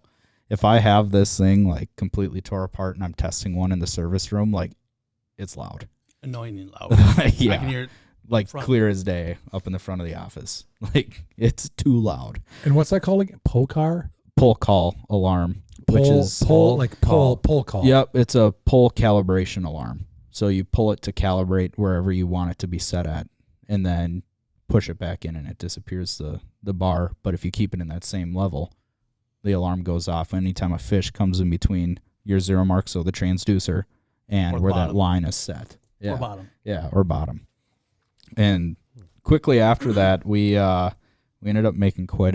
S4: if I have this thing, like, completely tore apart and I'm testing one in the service room, like, it's loud.
S3: Annoyingly loud.
S4: Yeah.
S3: I can hear it.
S4: Like,
S3: Front.
S4: clear as day up in the front of the office. Like, it's too loud.
S1: And what's that called again? Polcar?
S4: Pull call alarm, which is
S1: pull call.
S4: Yep, it's a pull calibration alarm. So you pull it to calibrate wherever you want it to be set at, and then push it back in, and it disappears the bar. But if you keep it in that same level, the alarm goes off anytime a fish comes in between your 0 mark, so the transducer, and
S3: Or
S4: where
S3: bottom.
S4: that line is set. Yeah.
S3: Or bottom.
S4: Yeah, or bottom. And quickly after that, we ended up making quite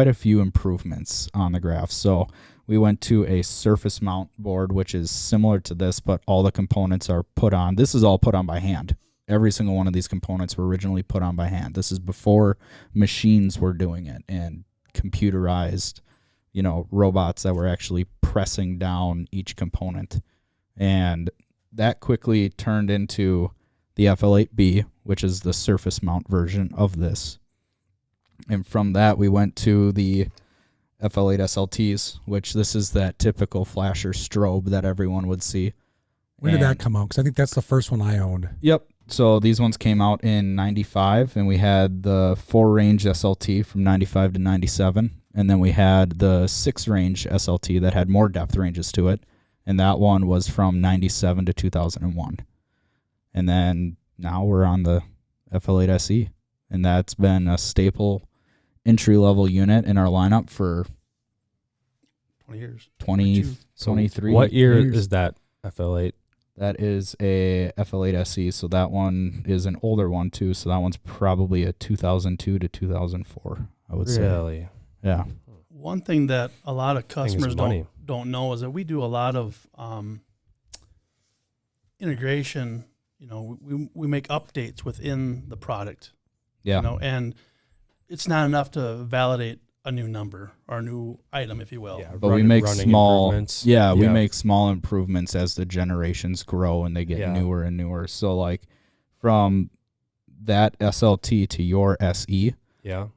S4: a few improvements on the graph. So we went to a surface mount board, which is similar to this, but all the components are put on. This is all put on by hand. Every single one of these components were originally put on by hand. This is before machines were doing it and computerized, robots that were actually pressing down each component. And that quickly turned into the FL8B, which is the surface mount version of this. And from that, we went to the FL8 SLTs, which this is that typical flasher strobe that everyone would see.
S1: When did that come out? Because I think that's the first one I owned.
S4: Yep. So these ones came out in 95, and we had the 4-range SLT from 95 to 97. And then we had the 6-range SLT that had more depth ranges to it. And that one was from 97 to 2001. And then now we're on the FL8 SE. And that's been a staple entry-level unit in our lineup for
S3: 20 years.
S4: 23
S2: What year
S1: years.
S2: is that FL8?
S4: That is a FL8 SE, so that one is an older one too. So that one's probably a 2002 to 2004, I would say.
S2: Really?
S4: Yeah.
S3: One thing that a lot of
S2: Thing is
S3: customers
S2: money.
S3: don't know is that we do a lot of integration. We make updates within the product.
S4: Yeah.
S3: And it's not enough to validate a new number or a new item, if you will.
S2: Yeah,
S4: But we make
S2: running
S4: small,
S2: improvements.
S4: we make small improvements as the generations grow and they get
S2: Yeah.
S4: newer and newer. So like from that SLT to your SE,
S2: Yeah.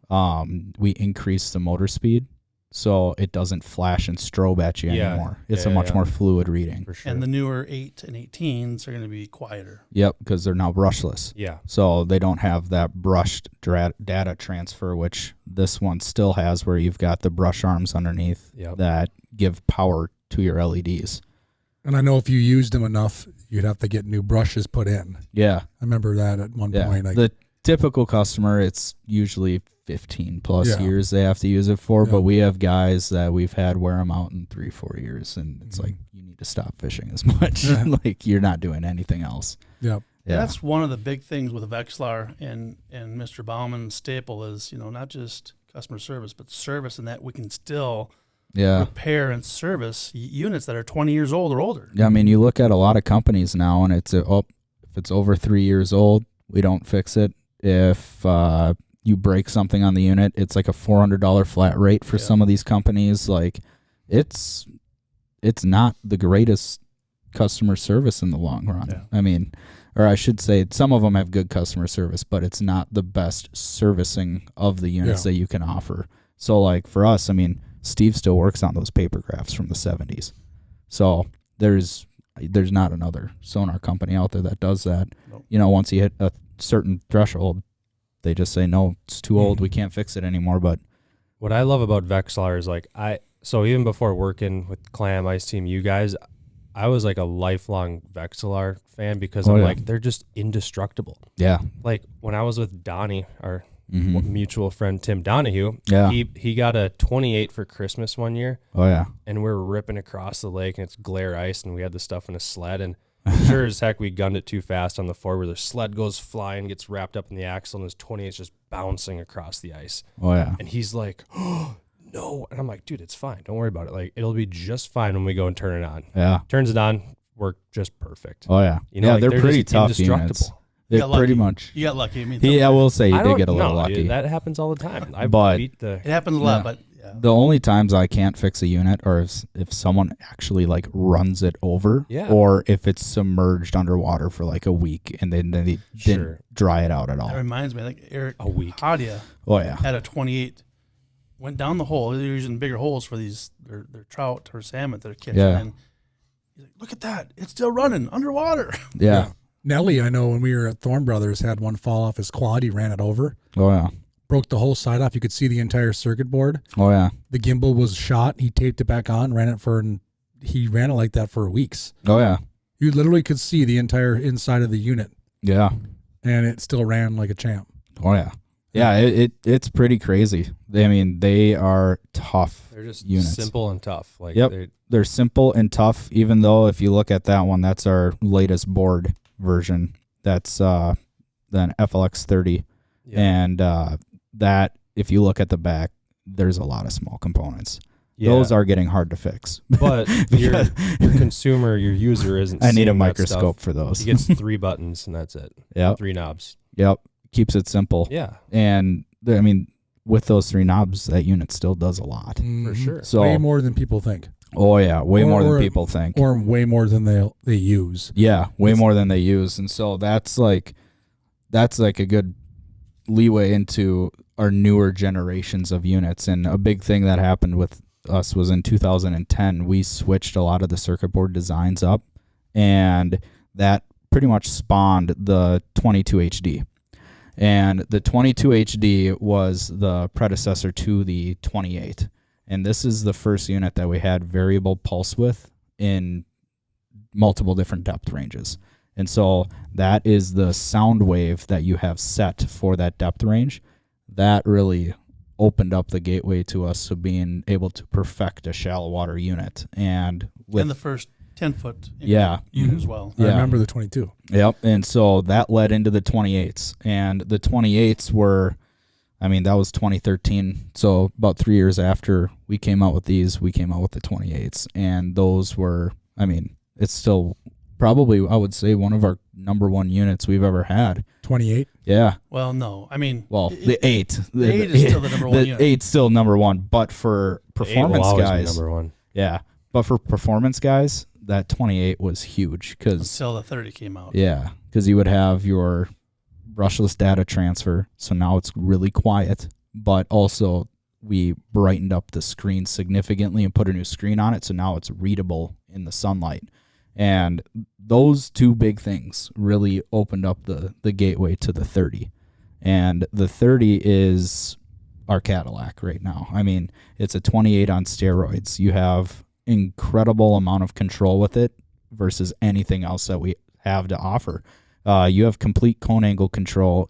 S4: we increase the motor speed so it doesn't flash and strobe at you
S2: Yeah.
S4: anymore. It's
S2: Yeah,
S4: a much
S2: yeah.
S4: more fluid reading.
S2: For sure.
S3: And the newer 8 and 18s are going to be quieter.
S4: Yep, because they're now brushless.
S2: yeah.
S4: So they don't have that brushed data transfer, which this one still has, where you've got the brush arms underneath
S2: Yep.
S4: that give power to your LEDs.
S1: And I know if you used them enough, you'd have to get new brushes put in.
S4: Yeah.
S1: I remember that at one
S4: Yeah.
S1: point.
S4: The typical customer, it's usually 15 plus
S1: Yeah.
S4: years they have to use it for,
S1: Yeah.
S4: but we have guys that we've had wear them out in 3-4 years, and it's like, you need to stop fishing as much.
S1: Yeah.
S4: Like, you're not doing anything else.
S1: Yeah.
S4: Yeah.
S3: That's one of the big things with Vexilar and Mr. Bauman's staple is, not just customer service, but service, and that we can still
S4: Yeah.
S3: repair and service units that are 20 years old or older.
S4: Yeah, I mean, you look at a lot of companies now, and it's if it's over 3 years old, we don't fix it. If you break something on the unit, it's like a $400 flat rate for
S3: Yeah.
S4: some of these companies. Like, it's not the greatest customer service in the long run.
S3: Yeah.
S4: I mean, or I should say, some of them have good customer service, but it's not the best servicing of the units
S1: Yeah.
S4: that you can offer. So, like, for us, I mean, Steve still works on those paper graphs from the 70s. So there's not another sonar company out there that does that.
S3: Nope.
S4: Once you hit a certain threshold, they just say, no, it's too old. We can't fix it anymore. But
S2: What I love about Vexilar is so even before working with Clam, Ice Team, you guys, I was like a lifelong Vexilar fan because
S4: Oh,
S2: I'm
S4: yeah.
S2: like, they're just indestructible.
S4: yeah.
S2: Like when I was with Donnie, our
S4: Mhm.
S2: mutual friend Tim Donahue,
S4: Yeah.
S2: he got a 28 for Christmas one year,
S4: Oh, yeah.
S2: and we're ripping across the lake, and it's glare ice, and we had the stuff in a sled, and sure as heck we gunned it too fast on the forward. The sled goes flying, gets wrapped up in the axle, and his 28's just bouncing across the ice.
S4: Oh, yeah.
S2: And he's like, oh, no. And I'm like, dude, it's fine. Don't worry about it. Like, it'll be just fine when we go and turn it on.
S4: Yeah.
S2: Turns it on, worked just perfect.
S4: Oh, yeah.
S2: Like,
S4: they're pretty
S2: just
S4: tough units.
S3: You
S4: They're
S3: got lucky.
S4: pretty much.
S3: You got lucky. I mean,
S4: I will say you
S2: I
S4: did
S2: don't
S4: get a little
S2: know,
S4: lucky.
S2: dude, that happens all the time. I
S4: But-
S2: beat the
S3: it happens a lot,
S4: Yeah.
S3: but Yeah.
S4: The only times I can't fix a unit are if someone actually like runs it over,
S2: Yeah.
S4: or if it's submerged underwater for like a week and then they
S2: Sure.
S4: didn't dry it out at
S3: That
S4: all.
S3: reminds me, I think Eric
S2: A week.
S3: Hadia
S4: Oh yeah.
S3: had a 28, went down the hole. They're using bigger holes for these their trout or salmon that are catching.
S4: Yeah.
S3: And he's like, look at that, it's still running underwater.
S4: Yeah.
S1: Nelly, I know when we were at Thorn Brothers, had one fall off his quad. He ran it over,
S4: Oh yeah.
S1: broke the whole side off. You could see the entire circuit board.
S4: Oh yeah.
S1: The gimbal was shot. He taped it back on, he ran it like that for weeks.
S4: Oh yeah.
S1: You literally could see the entire inside of the unit,
S4: Yeah.
S1: and it still ran like a champ.
S4: Oh yeah. Yeah, it's pretty crazy. I mean, they are tough.
S2: They're just
S4: units.
S2: simple and tough. Like
S4: Yep. They're simple and tough, even though if you look at that one, that's our latest board version. That's the FLX 30.
S2: Yeah.
S4: And that, if you look at the back, there's a lot of small components.
S2: Yeah.
S4: Those are getting hard to fix.
S2: But your consumer, your user isn't.
S4: I need a
S2: seeing that
S4: microscope
S2: stuff.
S4: for those.
S2: He gets 3 buttons and that's it.
S4: Yep.
S2: 3 knobs.
S4: Yep. Keeps it simple.
S2: Yeah,
S4: And I mean, with those 3 knobs, that unit still does a lot.
S2: for
S1: Mhm.
S2: sure.
S4: So,
S1: Way more than people think,
S4: oh yeah, way more
S1: Or-
S4: than people think.
S1: or way more than they use.
S4: Yeah, way more than they use. And so that's like a good leeway into our newer generations of units. And a big thing that happened with us was in 2010, we switched a lot of the circuit board designs up, and that pretty much spawned the 22 HD. And the 22 HD was the predecessor to the 28. And this is the first unit that we had variable pulse width in multiple different depth ranges. And so that is the sound wave that you have set for that depth range. That really opened up the gateway to us of being able to perfect a shallow water unit. And with
S3: And the first 10-foot
S4: Yeah.
S3: unit as well.
S1: I
S4: Yeah.
S1: remember the 22.
S4: Yep. And so that led into the 28s. And the 28s were, I mean, that was 2013. So about 3 years after we came out with these, we came out with the 28s. And those were, I mean, it's still probably, I would say, one of our number one units we've ever had.
S1: 28.
S4: Yeah.
S3: Well, no, I mean,
S4: Well, the 8.
S3: the 8 is still the number one
S4: The
S3: unit.
S4: 8's still number one. But for
S2: The 8 will
S4: performance
S2: always be
S4: guys,
S2: number 1.
S4: yeah. But for performance guys, that 28 was huge because
S3: Until the 30 came out.
S4: yeah, because you would have your brushless data transfer. So now it's really quiet, but also we brightened up the screen significantly and put a new screen on it. So now it's readable in the sunlight. And those 2 big things really opened up the gateway to the 30. And the 30 is our Cadillac right now. I mean, it's a 28 on steroids. You have incredible amount of control with it versus anything else that we have to offer. You have complete cone angle control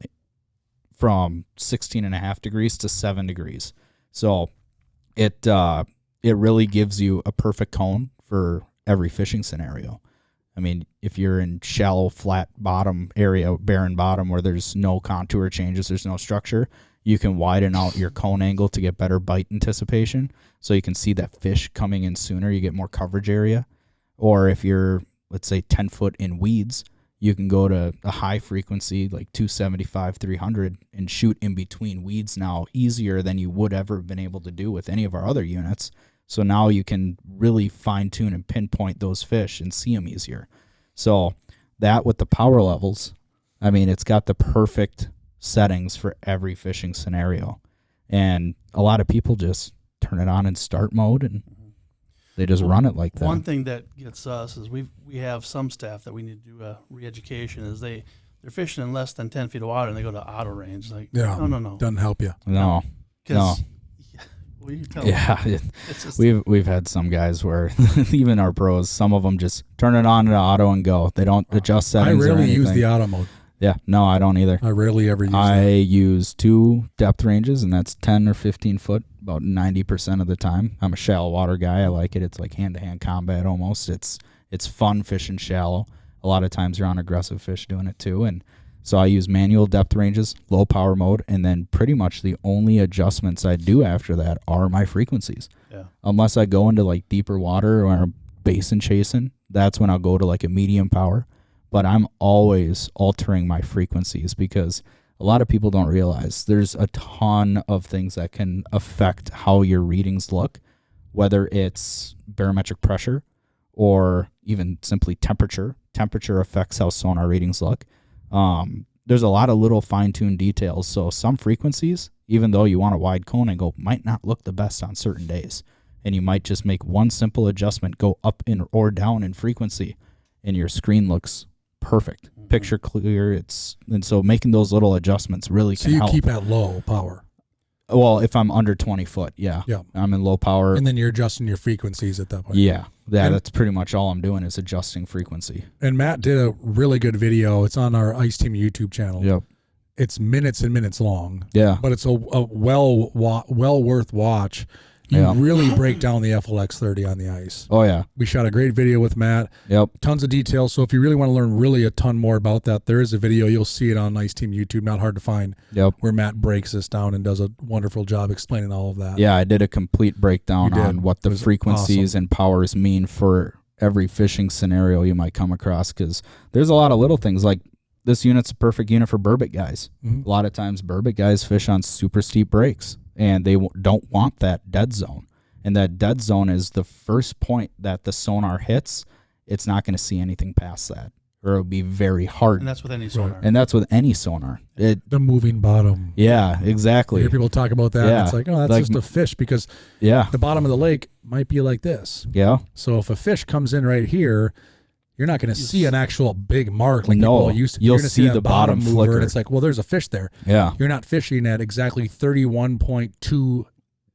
S4: from 16.5 degrees to 7 degrees. So it really gives you a perfect cone for every fishing scenario. I mean, if you're in shallow, flat bottom area, barren bottom where there's no contour changes, there's no structure, you can widen out your cone angle to get better bite anticipation. So you can see that fish coming in sooner. You get more coverage area. Or if you're, let's say, 10 foot in weeds, you can go to a high frequency like 275, 300 and shoot in between weeds now easier than you would ever have been able to do with any of our other units. So now you can really fine tune and pinpoint those fish and see them easier. So that with the power levels, I mean, it's got the perfect settings for every fishing scenario. And a lot of people just turn it on in start mode and they just run it like that.
S3: One thing that gets us is we have some staff that we need to do a re-education is they're fishing in less than 10 feet of water and they go to auto range. Like,
S1: Yeah.
S3: no.
S1: Doesn't help you.
S4: No.
S3: Because, well, you tell
S4: Yeah.
S3: it's just,
S4: We've had some guys where even our pros, some of them just turn it on to auto and go. They don't adjust
S1: I
S4: settings or
S1: rarely use
S4: anything.
S1: the auto mode.
S4: Yeah, no, I don't either.
S1: I rarely ever use
S4: I
S1: that.
S4: use 2 depth ranges, and that's 10 or 15 foot about 90% of the time. I'm a shallow water guy. I like it. It's like hand-to-hand combat almost. It's fun fishing shallow. A lot of times you're on aggressive fish doing it too. And so I use manual depth ranges, low power mode, and then pretty much the only adjustments I do after that are my frequencies.
S3: yeah.
S4: Unless I go into like deeper water or basin chasing, that's when I'll go to like a medium power. But I'm always altering my frequencies because a lot of people don't realize there's a ton of things that can affect how your readings look, whether it's barometric pressure or even simply temperature. Temperature affects how sonar readings look. There's a lot of little fine-tuned details. So some frequencies, even though you want a wide cone angle, might not look the best on certain days. And you might just make one simple adjustment, go up in or down in frequency, and your screen looks perfect. Picture clear. And so making those little adjustments really can help.
S1: So you keep at low power.
S4: Well, if I'm under 20 foot, yeah.
S1: Yeah.
S4: I'm in low power.
S1: And then you're adjusting your frequencies at that point.
S4: Yeah.
S1: And
S4: That's pretty much all I'm doing is adjusting frequency.
S1: And Matt did a really good video. It's on our Ice Team YouTube channel.
S4: Yep.
S1: It's minutes and minutes long.
S4: Yeah.
S1: But it's a well worth watch. You
S4: Yeah.
S1: really break down the FLX30 on the ice.
S4: Oh, yeah.
S1: We shot a great video with Matt.
S4: Yep.
S1: Tons of details. So if you really want to learn really a ton more about that, there is a video. You'll see it on Ice Team YouTube. Not hard to find.
S4: Yep.
S1: Where Matt breaks this down and does a wonderful job explaining all of that.
S4: Yeah, I did a complete breakdown
S1: You did.
S4: on what
S1: It
S4: the
S1: was
S4: frequencies
S1: awesome.
S4: and powers mean for every fishing scenario you might come across, because there's a lot of little things. Like this unit's a perfect unit for burbot guys.
S1: Mhm.
S4: A lot of times burbot guys fish on super steep breaks, and they don't want that dead zone. And that dead zone is the first point that the sonar hits. It's not going to see anything past that, or it'll be very hard.
S3: And that's with any sonar.
S4: And that's with any sonar.
S1: The moving bottom.
S4: Yeah,
S1: You
S4: exactly.
S1: hear people talk about that.
S4: Yeah.
S1: And it's like, oh, that's
S4: Like-
S1: just a fish because
S4: Yeah,
S1: the bottom of the lake might be like this.
S4: yeah.
S1: So if a fish comes in right here, you're not going to see an actual big mark like
S4: No,
S1: people used to.
S4: you'll
S1: You're gonna
S4: see
S1: that
S4: the bottom
S1: mover,
S4: flicker.
S1: and it's like, well, there's a fish there.
S4: Yeah,
S1: You're not fishing at exactly 31.2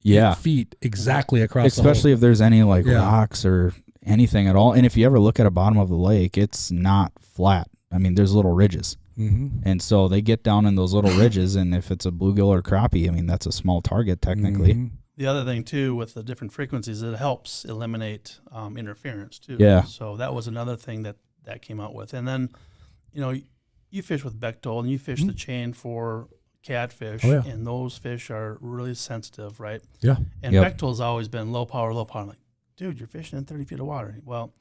S4: yeah.
S1: feet exactly across
S4: Especially if there's any like
S1: Yeah.
S4: rocks or anything at all. And if you ever look at a bottom of the lake, it's not flat. I mean, there's little ridges.
S1: the whole. Mm-hmm.
S4: And so they get down in those little ridges, and if it's a bluegill or crappie, I mean, that's a small target technically.
S1: Mm-hmm.
S3: The other thing too with the different frequencies, it helps eliminate interference too.
S4: Yeah.
S3: So that was another thing that came out with. And then, you fish with Bechtel and you fish the chain for catfish,
S1: Oh, yeah.
S3: and those fish are really sensitive, right?
S1: Yeah.
S3: And
S4: Yep.
S3: Bechtel's always been low power. I'm like, dude, you're fishing in 30 feet of water. Well,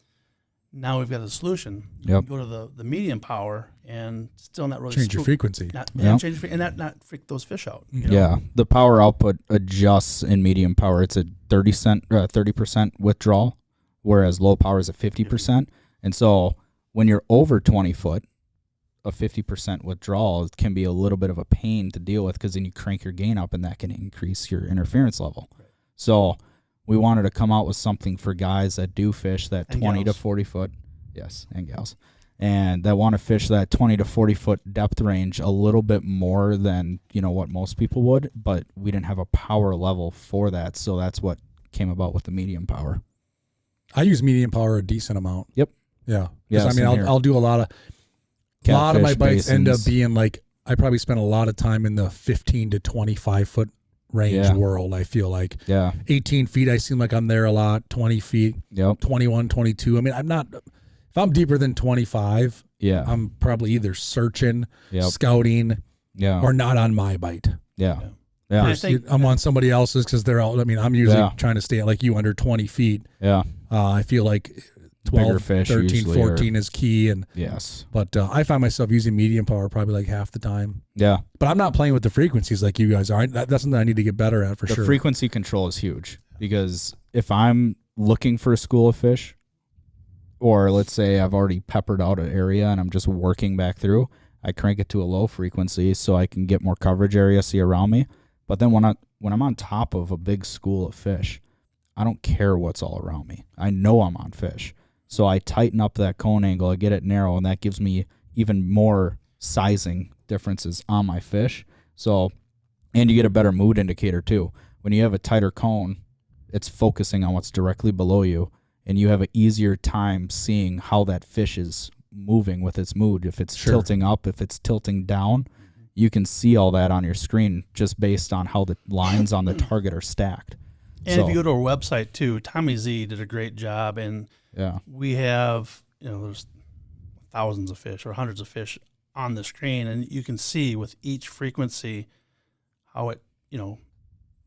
S3: now we've got a solution.
S4: Yep.
S3: You go to the medium power and still not really
S1: Change your frequency.
S3: Not,
S4: Yep.
S3: yeah, change your, and not freak those fish out. you know?
S4: Yeah, the power output adjusts in medium power. It's a 30% withdrawal, whereas low power is a 50%. And so when you're over 20 foot, a 50% withdrawal can be a little bit of a pain to deal with, because then you crank your gain up and that can increase your interference level.
S3: Right.
S4: So we wanted to come out with something for guys that do fish that
S3: And
S4: 20 to
S3: gals.
S4: 40 foot. Yes, and gals. And that want to fish that 20 to 40 foot depth range a little bit more than, what most people would, but we didn't have a power level for that. So that's what came about with the medium power.
S1: I use medium power a decent amount.
S4: Yep.
S1: Yeah.
S4: Yeah,
S1: Because
S4: same here.
S1: I'll do a lot of my
S4: Catfish
S1: bites end up
S4: basins.
S1: being like, I probably spend a lot of time in the 15 to 25 foot range
S4: Yeah.
S1: world. I feel like
S4: Yeah.
S1: 18 feet, I seem like I'm there a lot. 20 feet,
S4: Yep.
S1: 21, 22. I mean, if I'm deeper than 25,
S4: Yeah.
S1: I'm probably either searching,
S4: Yep.
S1: scouting,
S4: Yeah.
S1: or not on my bite.
S4: Yeah.
S3: Yeah.
S4: Yeah.
S3: I think-
S1: I'm on somebody else's because they're all, I'm usually
S4: Yeah.
S1: trying to stay at like you under 20 feet.
S4: Yeah.
S1: I feel like
S4: Bigger
S1: 12,
S4: fish
S1: 13,
S4: usually
S1: 14 is key.
S4: Yes.
S1: But I find myself using medium power probably like half the time.
S4: Yeah.
S1: But I'm not playing with the frequencies like you guys are. That's something I need to get better at for
S4: The
S1: sure.
S4: frequency control is huge, because if I'm looking for a school of fish, or let's say I've already peppered out an area and I'm just working back through, I crank it to a low frequency so I can get more coverage area, see around me. But then when I'm on top of a big school of fish, I don't care what's all around me. I know I'm on fish. So I tighten up that cone angle, I get it narrow, and that gives me even more sizing differences on my fish. So, and you get a better mood indicator too. When you have a tighter cone, it's focusing on what's directly below you, and you have an easier time seeing how that fish is moving with its mood. If it's
S1: Sure.
S4: tilting up, if it's tilting down, you can see all that on your screen just based on how the lines on the target are stacked.
S3: And
S4: So-
S3: if you go to our website too, Tommy Z did a great job, and
S4: Yeah.
S3: we have, there's thousands of fish or hundreds of fish on the screen, and you can see with each frequency how it,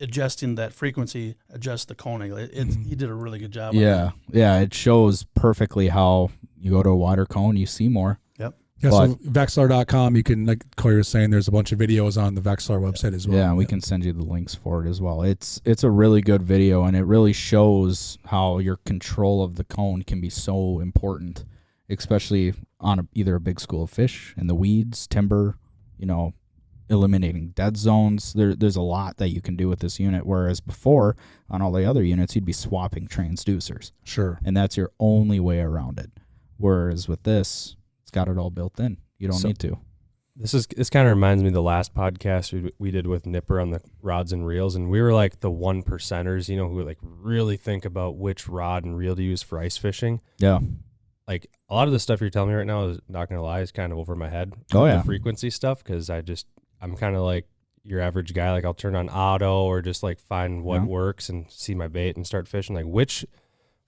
S3: adjusting that frequency adjusts the cone angle. He did a really good job. on
S4: Yeah. Yeah. It shows perfectly how you go to a wider cone, you see more.
S3: Yep.
S1: Yeah, so Vexilar.com, you can, like Corey was saying, there's a bunch of videos on the Vexilar website as well.
S4: Yeah, and we can send you the links for it as well. It's a really good video, and it really shows how your control of the cone can be so important, especially on either a big school of fish, in the weeds, timber, eliminating dead zones. There's a lot that you can do with this unit, whereas before, on all the other units, you'd be swapping transducers.
S1: Sure.
S4: And that's your only way around it. Whereas with this, it's got it all built in. You don't need to.
S2: This kind of reminds me of the last podcast we did with Nipper on the rods and reels, and we were like the 1%ers, who like really think about which rod and reel to use for ice fishing.
S4: Yeah.
S2: Like a lot of the stuff you're telling me right now is, not gonna lie, is kind of over my head.
S4: Oh, yeah.
S2: The frequency stuff, because I'm kind of like your average guy. Like I'll turn on auto or just like find what works and see my bait and start fishing. Like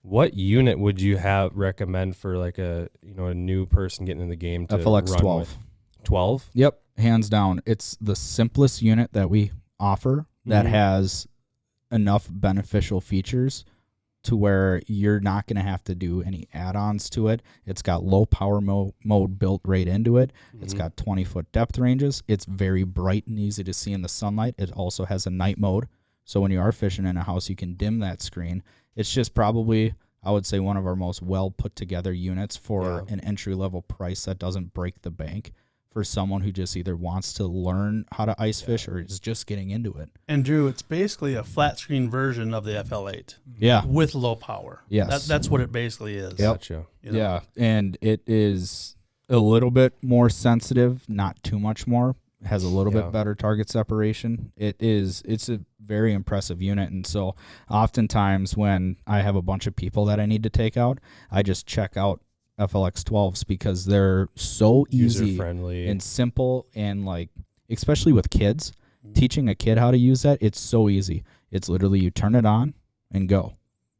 S2: what unit would you recommend for like a new person getting in the game to
S4: FLX
S2: run
S4: 12.
S2: with? 12?
S4: Yep, hands down. It's the simplest unit that we offer that has enough beneficial features to where you're not going to have to do any add-ons to it. It's got low power mode built right into it. It's got 20-foot depth ranges. It's very bright and easy to see in the sunlight. It also has a night mode, so when you are fishing in a house, you can dim that screen. It's just probably, I would say, one of our most well put together units for an entry-level price that doesn't break the bank for someone who just either wants to learn how to ice fish or is just getting into it.
S3: And Drew, it's basically a flat screen version of the FL8.
S4: Yeah.
S3: With low power.
S4: Yes.
S3: That's what it basically is.
S4: Yep.
S2: Gotcha.
S4: Yeah, and it is a little bit more sensitive, not too much more. It has a little bit better target separation. It's a very impressive unit, and so oftentimes when I have a bunch of people that I need to take out, I just check out FLX 12s because they're so easy,
S2: user-friendly,
S4: and simple, and like, especially with kids, teaching a kid how to use that, it's so easy. It's literally you turn it on and go.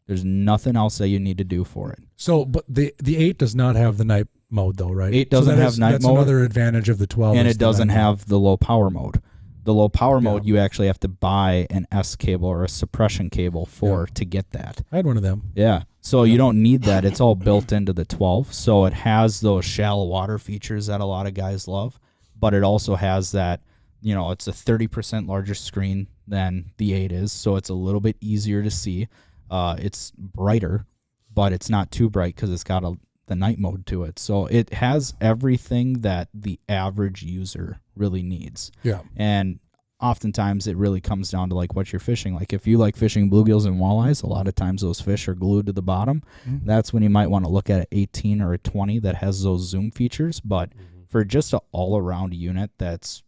S4: There's nothing else that you need to do for it.
S1: So, but the 8 does not have the night mode though, right?
S4: 8 doesn't have night
S1: that's
S4: mode.
S1: That's another advantage of the 12.
S4: And it doesn't have the low power mode. The low power mode, you actually have to buy an S cable or a suppression cable to get that.
S1: I had one of them.
S4: Yeah. So you don't need that. It's all built into the 12. So it has those shallow water features that a lot of guys love, but it also has that, it's a 30% larger screen than the 8 is. So it's a little bit easier to see. It's brighter, but it's not too bright because it's got the night mode to it. So it has everything that the average user really needs.
S1: Yeah.
S4: And oftentimes it really comes down to like what you're fishing. Like if you like fishing bluegills and walleyes, a lot of times those fish are glued to the bottom. That's when you might want to look at an 18 or a 20 that has those zoom features. But for just an all-around unit that's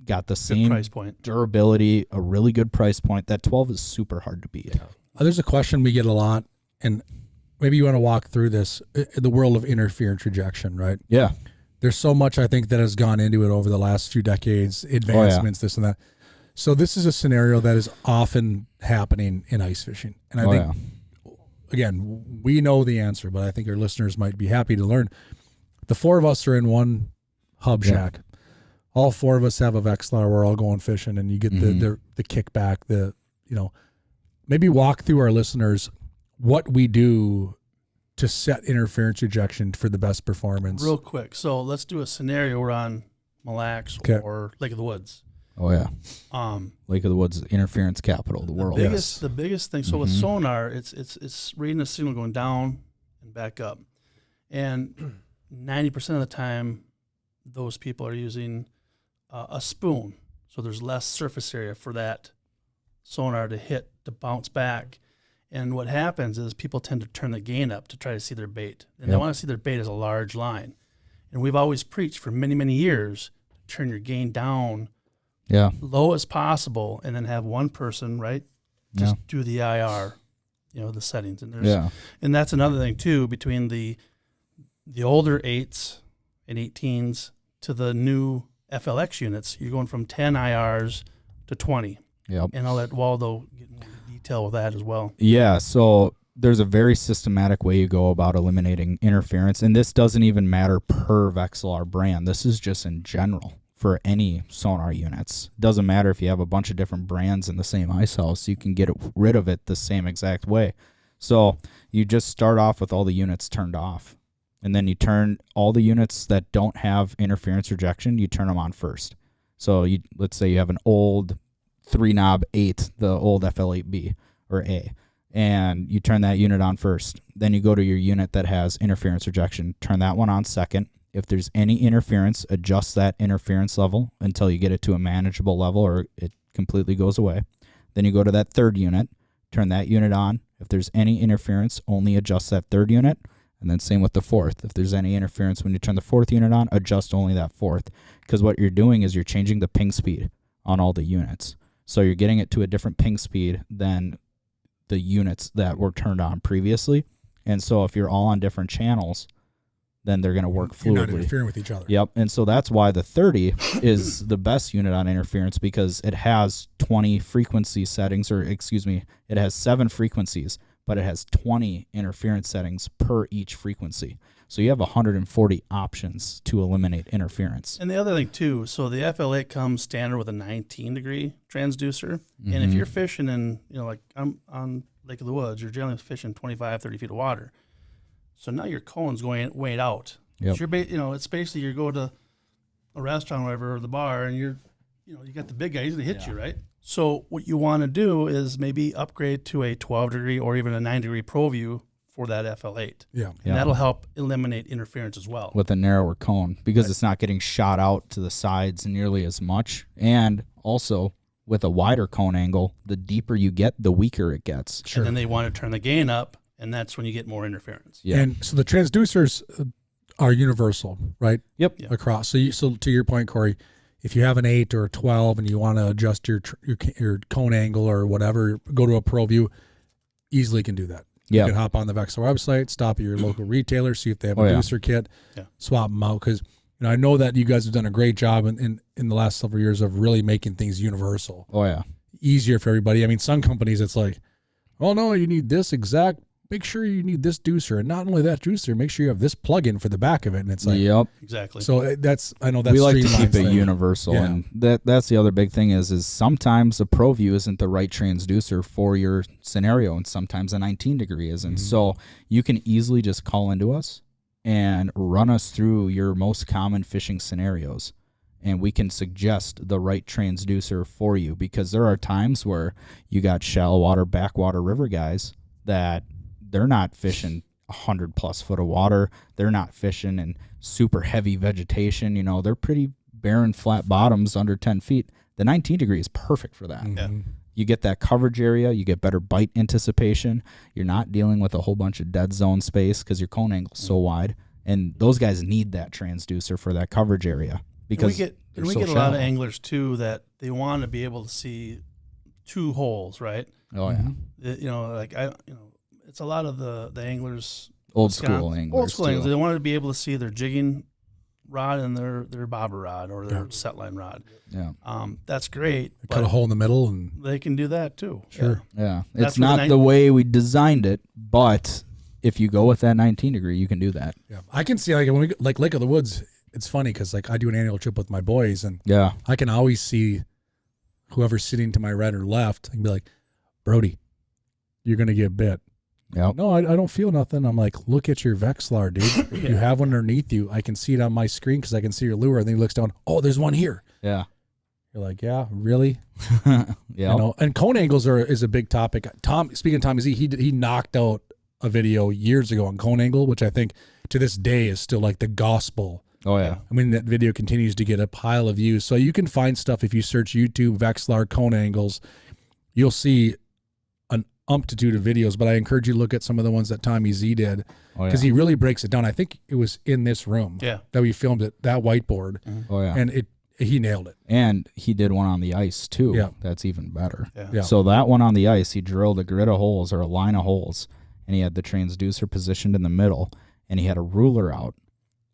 S4: got the same
S3: price point,
S4: durability, a really good price point, that 12 is super hard to beat.
S1: There's a question we get a lot, and maybe you want to walk through this, the world of interference rejection, right?
S4: Yeah.
S1: There's so much, I think, that has gone into it over the last few decades, advancements, this and that. So this is a scenario that is often happening in ice fishing. And I think, again, we know the answer, but I think our listeners might be happy to learn. The 4 of us are in one hub shack. All 4 of us have a Vexilar. We're all going fishing, and you get the kickback, maybe walk through our listeners what we do to set interference rejection for the best performance.
S3: Real quick. So let's do a scenario. We're on Mille Lacs or Lake of the Woods.
S4: Oh yeah. Lake of the Woods, interference capital of the world.
S3: The biggest thing. So with sonar, it's reading a signal going down and back up, and 90% of the time, those people are using a spoon. So there's less surface area for that sonar to bounce back. And what happens is people tend to turn the gain up to try to see their bait. And they want to see their bait as a large line. And we've always preached for many, many years, turn your gain down low as possible, and then have one person, just do the IR, the settings. And and that's another thing too, between the older 8s and 18s to the new FLX units, you're going from 10 IRs to 20.
S4: Yep.
S3: And I'll let Waldo get more detail with that as well.
S4: Yeah, so there's a very systematic way you go about eliminating interference, and this doesn't even matter per Vexilar brand. This is just in general for any sonar units. Doesn't matter if you have a bunch of different brands in the same ice house, you can get rid of it the same exact way. So you just start off with all the units turned off. and then you turn all the units that don't have interference rejection, you turn them on first. So let's say you have an old 3-knob 8, the old FL8B or A, and you turn that unit on first. Then you go to your unit that has interference rejection, turn that one on second. If there's any interference, adjust that interference level until you get it to a manageable level or it completely goes away. Then you go to that third unit, turn that unit on. If there's any interference, only adjust that third unit. And then same with the fourth. If there's any interference when you turn the fourth unit on, adjust only that fourth. Because what you're doing is you're changing the ping speed on all the units. So you're getting it to a different ping speed than the units that were turned on previously. And so if you're all on different channels, then they're going to work fluidly.
S1: You're not interfering with each other.
S4: Yep. And so that's why the 30 is the best unit on interference, because it has 20 frequency settings, or excuse me, it has 7 frequencies, but it has 20 interference settings per each frequency. So you have 140 options to eliminate interference.
S3: And the other thing too, so the FL8 comes standard with a 19-degree transducer. And if you're fishing in, like I'm on Lake of the Woods, you're generally fishing 25, 30 feet of water. So now your cone's going way out.
S4: Yep.
S3: So it's basically you go to a restaurant or whatever, or the bar, and you got the big guy, he's going to hit you, right? So what you want to do is maybe upgrade to a 12-degree or even a 9-degree ProView for that FL8.
S1: Yeah.
S3: And that'll help eliminate interference as well.
S4: With a narrower cone, because it's not getting shot out to the sides nearly as much. And also, with a wider cone angle, the deeper you get, the weaker it gets.
S3: And then they want to turn the gain up, and that's when you get more interference.
S4: Yeah.
S1: And so the transducers are universal, right?
S4: Yep.
S1: Across. So to your point, Corey, if you have an 8 or a 12 and you want to adjust your cone angle or whatever, go to a ProView, easily can do that.
S4: Yeah.
S1: You can hop on the Vexilar website, stop at your local retailer, see if they have a booster kit, swap them out. Because I know that you guys have done a great job in the last several years of really making things universal.
S4: Oh, yeah.
S1: Easier for everybody. I mean, some companies, it's like, oh, no, you need this exact. Make sure you need this juicer, and not only that juicer, make sure you have this plug-in for the back of it. And it's like,
S4: yep,
S3: exactly.
S1: So I know that's
S4: we like to keep it universal,
S1: Yeah.
S4: and that's the other big thing is sometimes a ProView isn't the right transducer for your scenario, and sometimes a 19-degree isn't. So you can easily just call into us and run us through your most common fishing scenarios, and we can suggest the right transducer for you, because there are times where you got shallow water, backwater river guys that they're not fishing 100+ foot of water. They're not fishing in super heavy vegetation. They're pretty barren, flat bottoms under 10 feet. The 19-degree is perfect for that.
S3: Yeah.
S4: You get that coverage area. You get better bite anticipation. You're not dealing with a whole bunch of dead zone space because your cone angle is so wide. And those guys need that transducer for that coverage area, because
S3: we get a lot of anglers too that they want to be able to see 2 holes, right?
S4: Oh yeah.
S3: It's a lot of the anglers,
S4: old school anglers.
S3: They wanted to be able to see their jigging rod and their bobber rod or their set line rod.
S4: Yeah.
S3: That's great.
S1: Cut a hole in the middle, and
S3: they can do that too.
S1: Sure.
S4: Yeah. It's not the way we designed it, but if you go with that 19-degree, you can do that.
S1: Yeah. I can see when we Lake of the Woods. It's funny because I do an annual trip with my boys, and I can always see whoever's sitting to my right or left. I can be like, Brody, you're gonna get bit.
S4: Yep.
S1: No, I don't feel nothing. I'm like, look at your Vexilar, dude. You have one underneath you. I can see it on my screen because I can see your lure. And then he looks down. Oh, there's one here.
S4: Yeah.
S1: You're like, yeah, really?
S4: Yeah.
S1: And cone angles is a big topic. Speaking of Tommy Z, he knocked out a video years ago on cone angle, which I think to this day is still like the gospel.
S4: Oh yeah.
S1: I mean, that video continues to get a pile of views. So you can find stuff if you search YouTube Vexilar cone angles. You'll see an umptitude of videos, but I encourage you to look at some of the ones that Tommy Z did, because he really breaks it down. I think it was in this room that we filmed it, that whiteboard.
S4: Oh yeah.
S1: And he nailed it.
S4: And he did one on the ice too.
S1: Yeah.
S4: That's even better.
S1: Yeah.
S4: So that one on the ice, he drilled a grid of holes or a line of holes, and he had the transducer positioned in the middle, and he had a ruler out,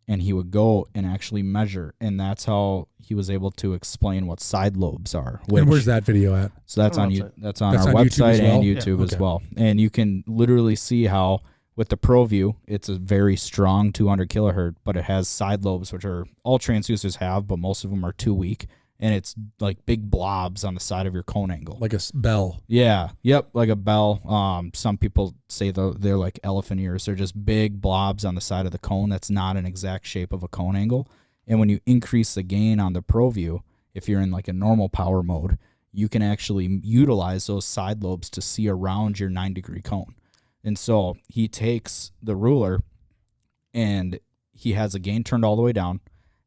S4: and he would go and actually measure, and that's how he was able to explain what side lobes are.
S1: And where's that video at?
S4: So that's on that's on our website and YouTube as well. And you can literally see how with the ProView, it's a very strong 200 kilohertz, but it has side lobes, which are all transducers have, but most of them are too weak. and it's like big blobs on the side of your cone angle.
S1: Like a bell.
S4: Yeah. Yep. Like a bell. Some people say they're like elephant ears. They're just big blobs on the side of the cone. That's not an exact shape of a cone angle. And when you increase the gain on the ProView, if you're in like a normal power mode, you can actually utilize those side lobes to see around your 9-degree cone. And so he takes the ruler and he has the gain turned all the way down,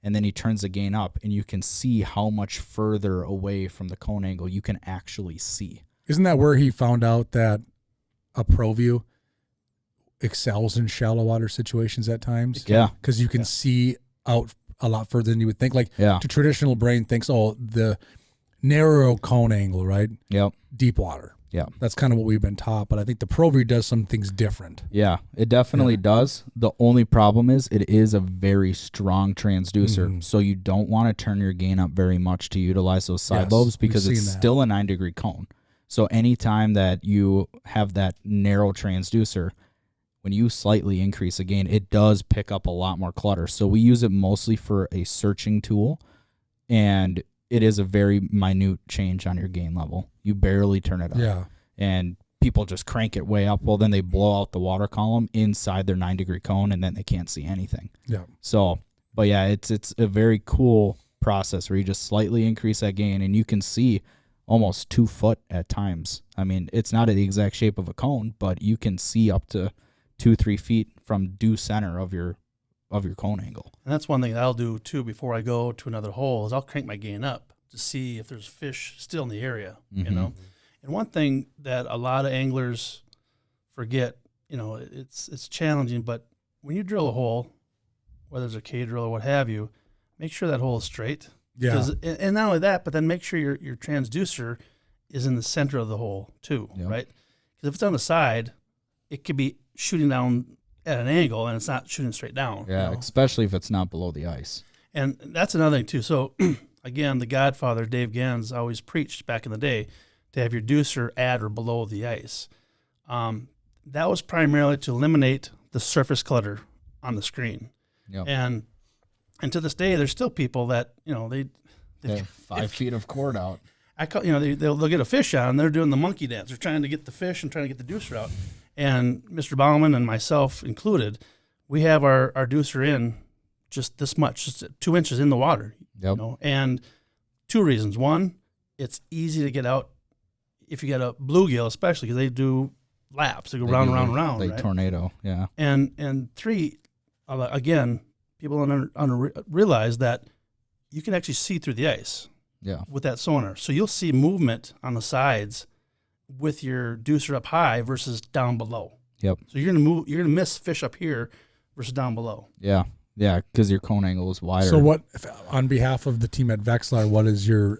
S4: and then he turns the gain up, and you can see how much further away from the cone angle you can actually see.
S1: Isn't that where he found out that a ProView excels in shallow water situations at times?
S4: Yeah.
S1: Because you can see out a lot further than you would think. Like
S4: Yeah.
S1: the traditional brain thinks, oh, the narrow cone angle, right?
S4: Yep.
S1: Deep water.
S4: Yeah.
S1: That's kind of what we've been taught. But I think the ProView does some things different.
S4: Yeah, it definitely does. The only problem is it is a very strong transducer, so you don't want to turn your gain up very much to utilize those side
S1: Yes,
S4: lobes
S1: we've
S4: because it's
S1: seen that.
S4: still a 9-degree cone. So anytime that you have that narrow transducer, when you slightly increase the gain, it does pick up a lot more clutter. So we use it mostly for a searching tool, and it is a very minute change on your gain level. You barely turn it up.
S1: Yeah.
S4: And people just crank it way up. Well, then they blow out the water column inside their 9-degree cone, and then they can't see anything.
S1: Yeah.
S4: So, but yeah, it's a very cool process where you just slightly increase that gain, and you can see almost 2 foot at times. I mean, it's not the exact shape of a cone, but you can see up to 2-3 feet from due center of your cone angle.
S3: And that's one thing that I'll do too before I go to another hole is I'll crank my gain up to see if there's fish still in the area, you know. And one thing that a lot of anglers forget, you know, it's challenging, but when you drill a hole, whether it's a K drill or what have you, make sure that hole is straight.
S1: Yeah.
S3: And not only that, but then make sure your transducer is in the center of the hole too,
S4: Yep.
S3: right? Because if it's on the side, it could be shooting down at an angle and it's not shooting straight down.
S4: Yeah,
S3: you know?
S4: especially if it's not below the ice.
S3: And that's another thing too. So again, the Godfather, Dave Gans, always preached back in the day to have your deucer at or below the ice. That was primarily to eliminate the surface clutter on the screen.
S4: Yep.
S3: And to this day, there's still people that, you know, they
S4: have 5 feet of cord out.
S3: I call, you know, they'll get a fish out and they're doing the monkey dance. They're trying to get the fish and trying to get the deucer out. And Mr. Bauman and myself included, we have our deucer in just this much, just 2 inches in the water.
S4: Yep.
S3: You know? And 2 reasons. one, it's easy to get out if you get a bluegill, especially because they do laps. They go round and round and round.
S4: Like
S3: right?
S4: tornado, yeah.
S3: And 3, again, people don't realize that you can actually see through the ice.
S4: Yeah.
S3: With that sonar. So you'll see movement on the sides with your deucer up high versus down below.
S4: Yep.
S3: So you're gonna miss fish up here versus down below.
S4: Yeah. Yeah, because your cone angle is wider.
S1: So what, on behalf of the team at Vexilar, what is your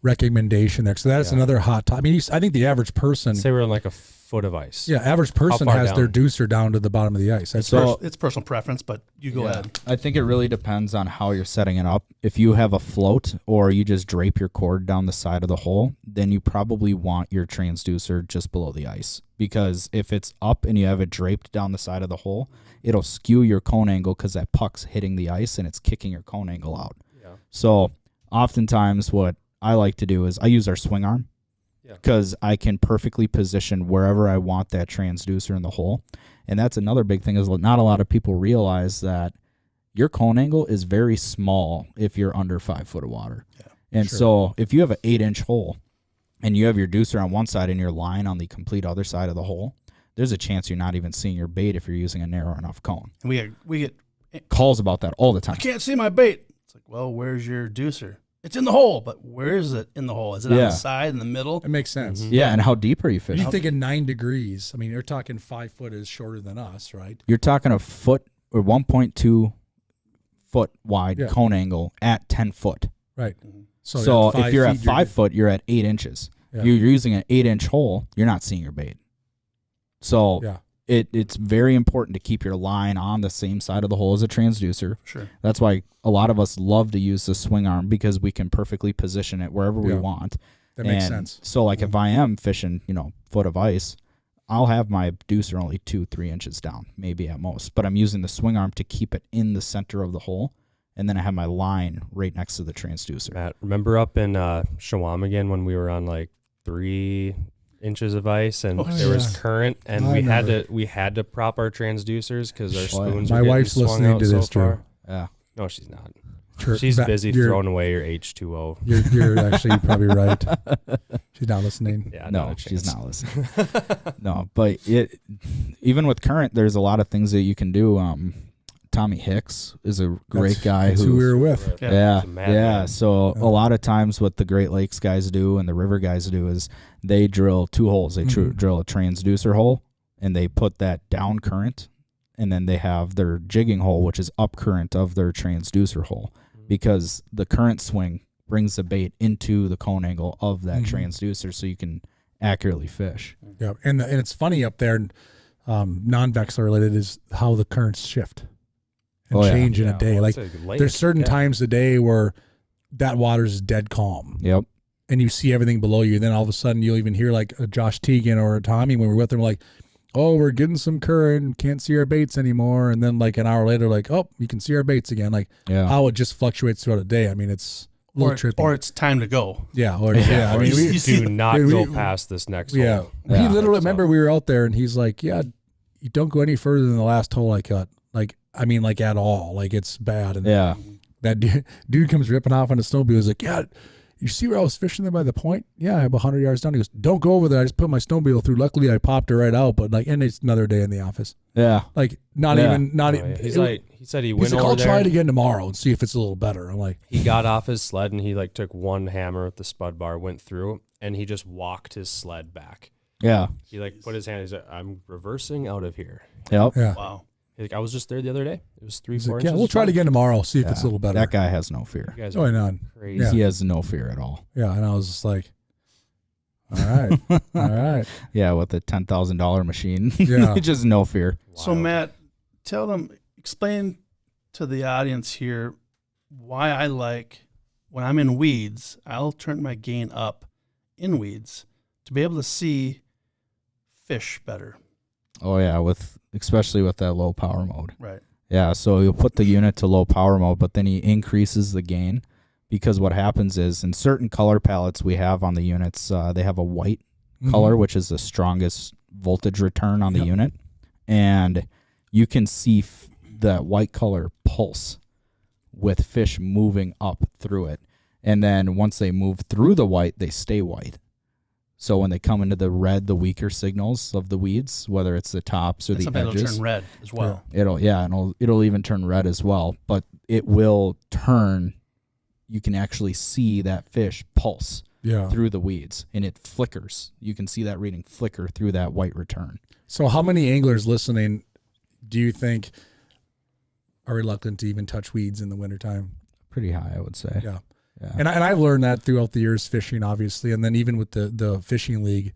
S1: recommendation there? So that's another hot topic. I mean, I think the average person,
S2: Say we're in like a foot of ice.
S1: yeah, average person
S2: far
S1: has their
S2: down?
S1: deucer down to the bottom of the ice. That's
S4: So-
S3: It's personal preference, but you go ahead.
S4: I think it really depends on how you're setting it up. If you have a float or you just drape your cord down the side of the hole, then you probably want your transducer just below the ice. Because if it's up and you have it draped down the side of the hole, it'll skew your cone angle because that puck's hitting the ice and it's kicking your cone angle out.
S2: Yeah.
S4: So oftentimes what I like to do is I use our swing arm because I can perfectly position wherever I want that transducer in the hole. And that's another big thing is not a lot of people realize that your cone angle is very small if you're under 5 foot of water.
S3: Yeah,
S4: and so if you have an 8-inch hole and you have your deucer on one side and your line on the complete other side of the hole, there's a chance you're not even seeing your bait if you're using a narrow enough cone.
S3: And we get
S4: Calls about that all the time.
S3: I can't see my bait. It's like, well, where's your deucer? It's in the hole, but where is it in the hole? Is it on the side, in the middle?
S1: it makes sense.
S4: Yeah, and how deep are you fishing?
S1: You're thinking 9 degrees. I mean, you're talking 5 foot is shorter than us, right?
S4: You're talking a foot or 1.2 foot wide cone angle at 10 foot.
S1: Right.
S4: So
S1: at 5
S4: if you're at
S1: feet,
S4: 5 foot, you're at 8 inches.
S1: Yeah.
S4: You're using an 8-inch hole, you're not seeing your bait. So
S1: Yeah.
S4: it's very important to keep your line on the same side of the hole as a transducer.
S3: Sure.
S4: That's why a lot of us love to use the swing arm because we can perfectly position it wherever we
S1: Yeah.
S4: want.
S1: That makes
S4: And
S1: sense.
S4: So like if I am fishing, foot of ice, I'll have my deucer only 2-3 inches down, maybe at most. But I'm using the swing arm to keep it in the center of the hole and then I have my line right next to the transducer.
S2: Matt, remember up in Shawamigan when we were on like 3 inches of ice and there was current and we had to prop our transducers because our spoons
S1: My
S2: were
S1: wife's
S2: getting swung
S1: listening
S2: out
S1: to
S2: so
S1: this,
S2: far.
S1: Drew.
S4: Yeah.
S2: No, she's not.
S1: Sure.
S2: She's busy throwing away your H2O.
S1: You're actually probably right. She's not listening.
S2: Yeah,
S4: No,
S2: not a
S4: she's
S2: chance.
S4: not listening. No, but even with current, there's a lot of things that you can do. Tommy Hicks is a great guy.
S1: That's who we were with.
S4: Yeah.
S2: He's a madman.
S4: So a lot of times what the Great Lakes guys do and the river guys do is they drill 2 holes. They drill a transducer hole and they put that down current, and then they have their jigging hole, which is up current of their transducer hole, because the current swing brings the bait into the cone angle of that transducer so you can accurately fish.
S1: Yeah, and it's funny up there, non-Vexilar related, is how the currents shift and change in a day.
S2: Well,
S1: like
S2: it's a lake.
S1: there's certain times a day where that water's dead calm.
S4: Yep.
S1: And you see everything below you. Then all of a sudden you'll even hear like a Josh Teagan or a Tommy when we're with them, like, oh, we're getting some current, can't see our baits anymore. And then like an hour later, like, oh, you can see our baits again. Like how it just fluctuates throughout the day. I mean, it's a little trippy.
S3: Or it's time to go.
S1: Yeah. I mean,
S3: you see-
S2: do not go past this next hole.
S1: He literally, remember we were out there and he's like, yeah, you don't go any further than the last hole I cut. Like, I mean, like at all. Like it's bad. And that dude comes ripping off on a snowmobile. He's like, yeah, you see where I was fishing there by the point? Yeah, I'm 100 yards down. He goes, don't go over there. I just put my snowmobile through. Luckily, I popped it right out. But like, and it's another day in the office.
S4: Yeah.
S1: Like not even.
S2: He's like, he said he went
S1: like,
S2: over
S1: I'll
S2: there.
S1: try it again tomorrow and see if it's a little better. I'm like,
S2: He got off his sled and he like took one hammer with the spud bar, went through, and he just walked his sled back.
S4: Yeah.
S2: He like put his hand. He's like, I'm reversing out of here.
S4: Yep.
S1: yeah.
S3: Wow.
S2: He's like, I was just there the other day. It was 3-4
S1: He's like,
S2: inches.
S1: yeah, we'll try it
S2: above.
S1: again tomorrow. See if it's a little better.
S4: That guy has no fear.
S2: You guys
S1: Oh,
S2: are
S1: I know.
S2: crazy.
S1: Yeah.
S4: He has no fear at all.
S1: Yeah, and I was just like, all right, all right.
S4: Yeah, with a $10,000 machine.
S1: Yeah.
S4: Just no fear.
S3: So Matt, explain to the audience here why I like, when I'm in weeds, I'll turn my gain up in weeds to be able to see fish better.
S4: Oh yeah, especially with that low power mode.
S3: Right.
S4: Yeah, so you'll put the unit to low power mode, but then he increases the gain, because what happens is in certain color palettes we have on the units, they have a white color, which is the strongest voltage return on the unit, and you can see that white color pulse with fish moving up through it, and then once they move through the white, they stay white. So when they come into the red, the weaker signals of the weeds, whether it's the tops or the
S3: Sometimes
S4: edges,
S3: it'll turn red as well.
S4: it'll even turn red as well. But it will turn. You can actually see that fish pulse through the weeds, and it flickers. You can see that reading flicker through that white return.
S1: So how many anglers listening do you think are reluctant to even touch weeds in the wintertime?
S4: Pretty high, I would say.
S1: Yeah. And I've learned that throughout the years fishing, obviously, and then even with the fishing league,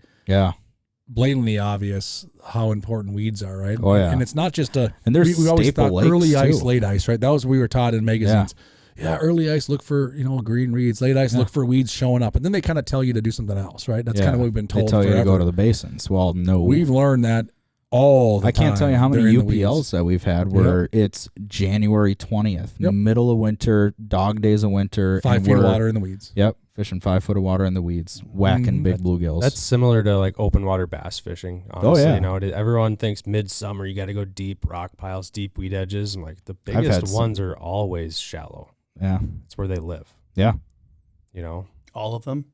S1: blatantly obvious how important weeds are, right?
S4: Oh yeah.
S1: And it's not just
S4: and there's
S1: we always thought
S4: lakes
S1: early ice,
S4: too.
S1: late ice, right? That was what we were taught in magazines. Yeah, early ice, look for green reeds. Late ice, look for weeds showing up, and then they kind of tell you to do something else, right? That's kind of what we've been told.
S4: They tell you
S1: forever.
S4: to go to the basins. Well, no,
S1: we've learned that all the time.
S4: I can't tell you how many
S1: during the
S4: UPLs
S1: weeds.
S4: that we've had where it's January 20th, middle of winter, dog days of winter,
S1: 5 feet of water in the weeds.
S4: Yep, fishing 5 foot of water in the weeds, whacking big bluegills.
S2: That's similar to like open water bass fishing. Honestly,
S4: yeah.
S2: you know, everyone thinks midsummer you got to go deep rock piles, deep weed edges, and like the biggest ones are always shallow.
S4: Yeah,
S2: it's where they live.
S4: Yeah,
S2: you know,
S3: all of them.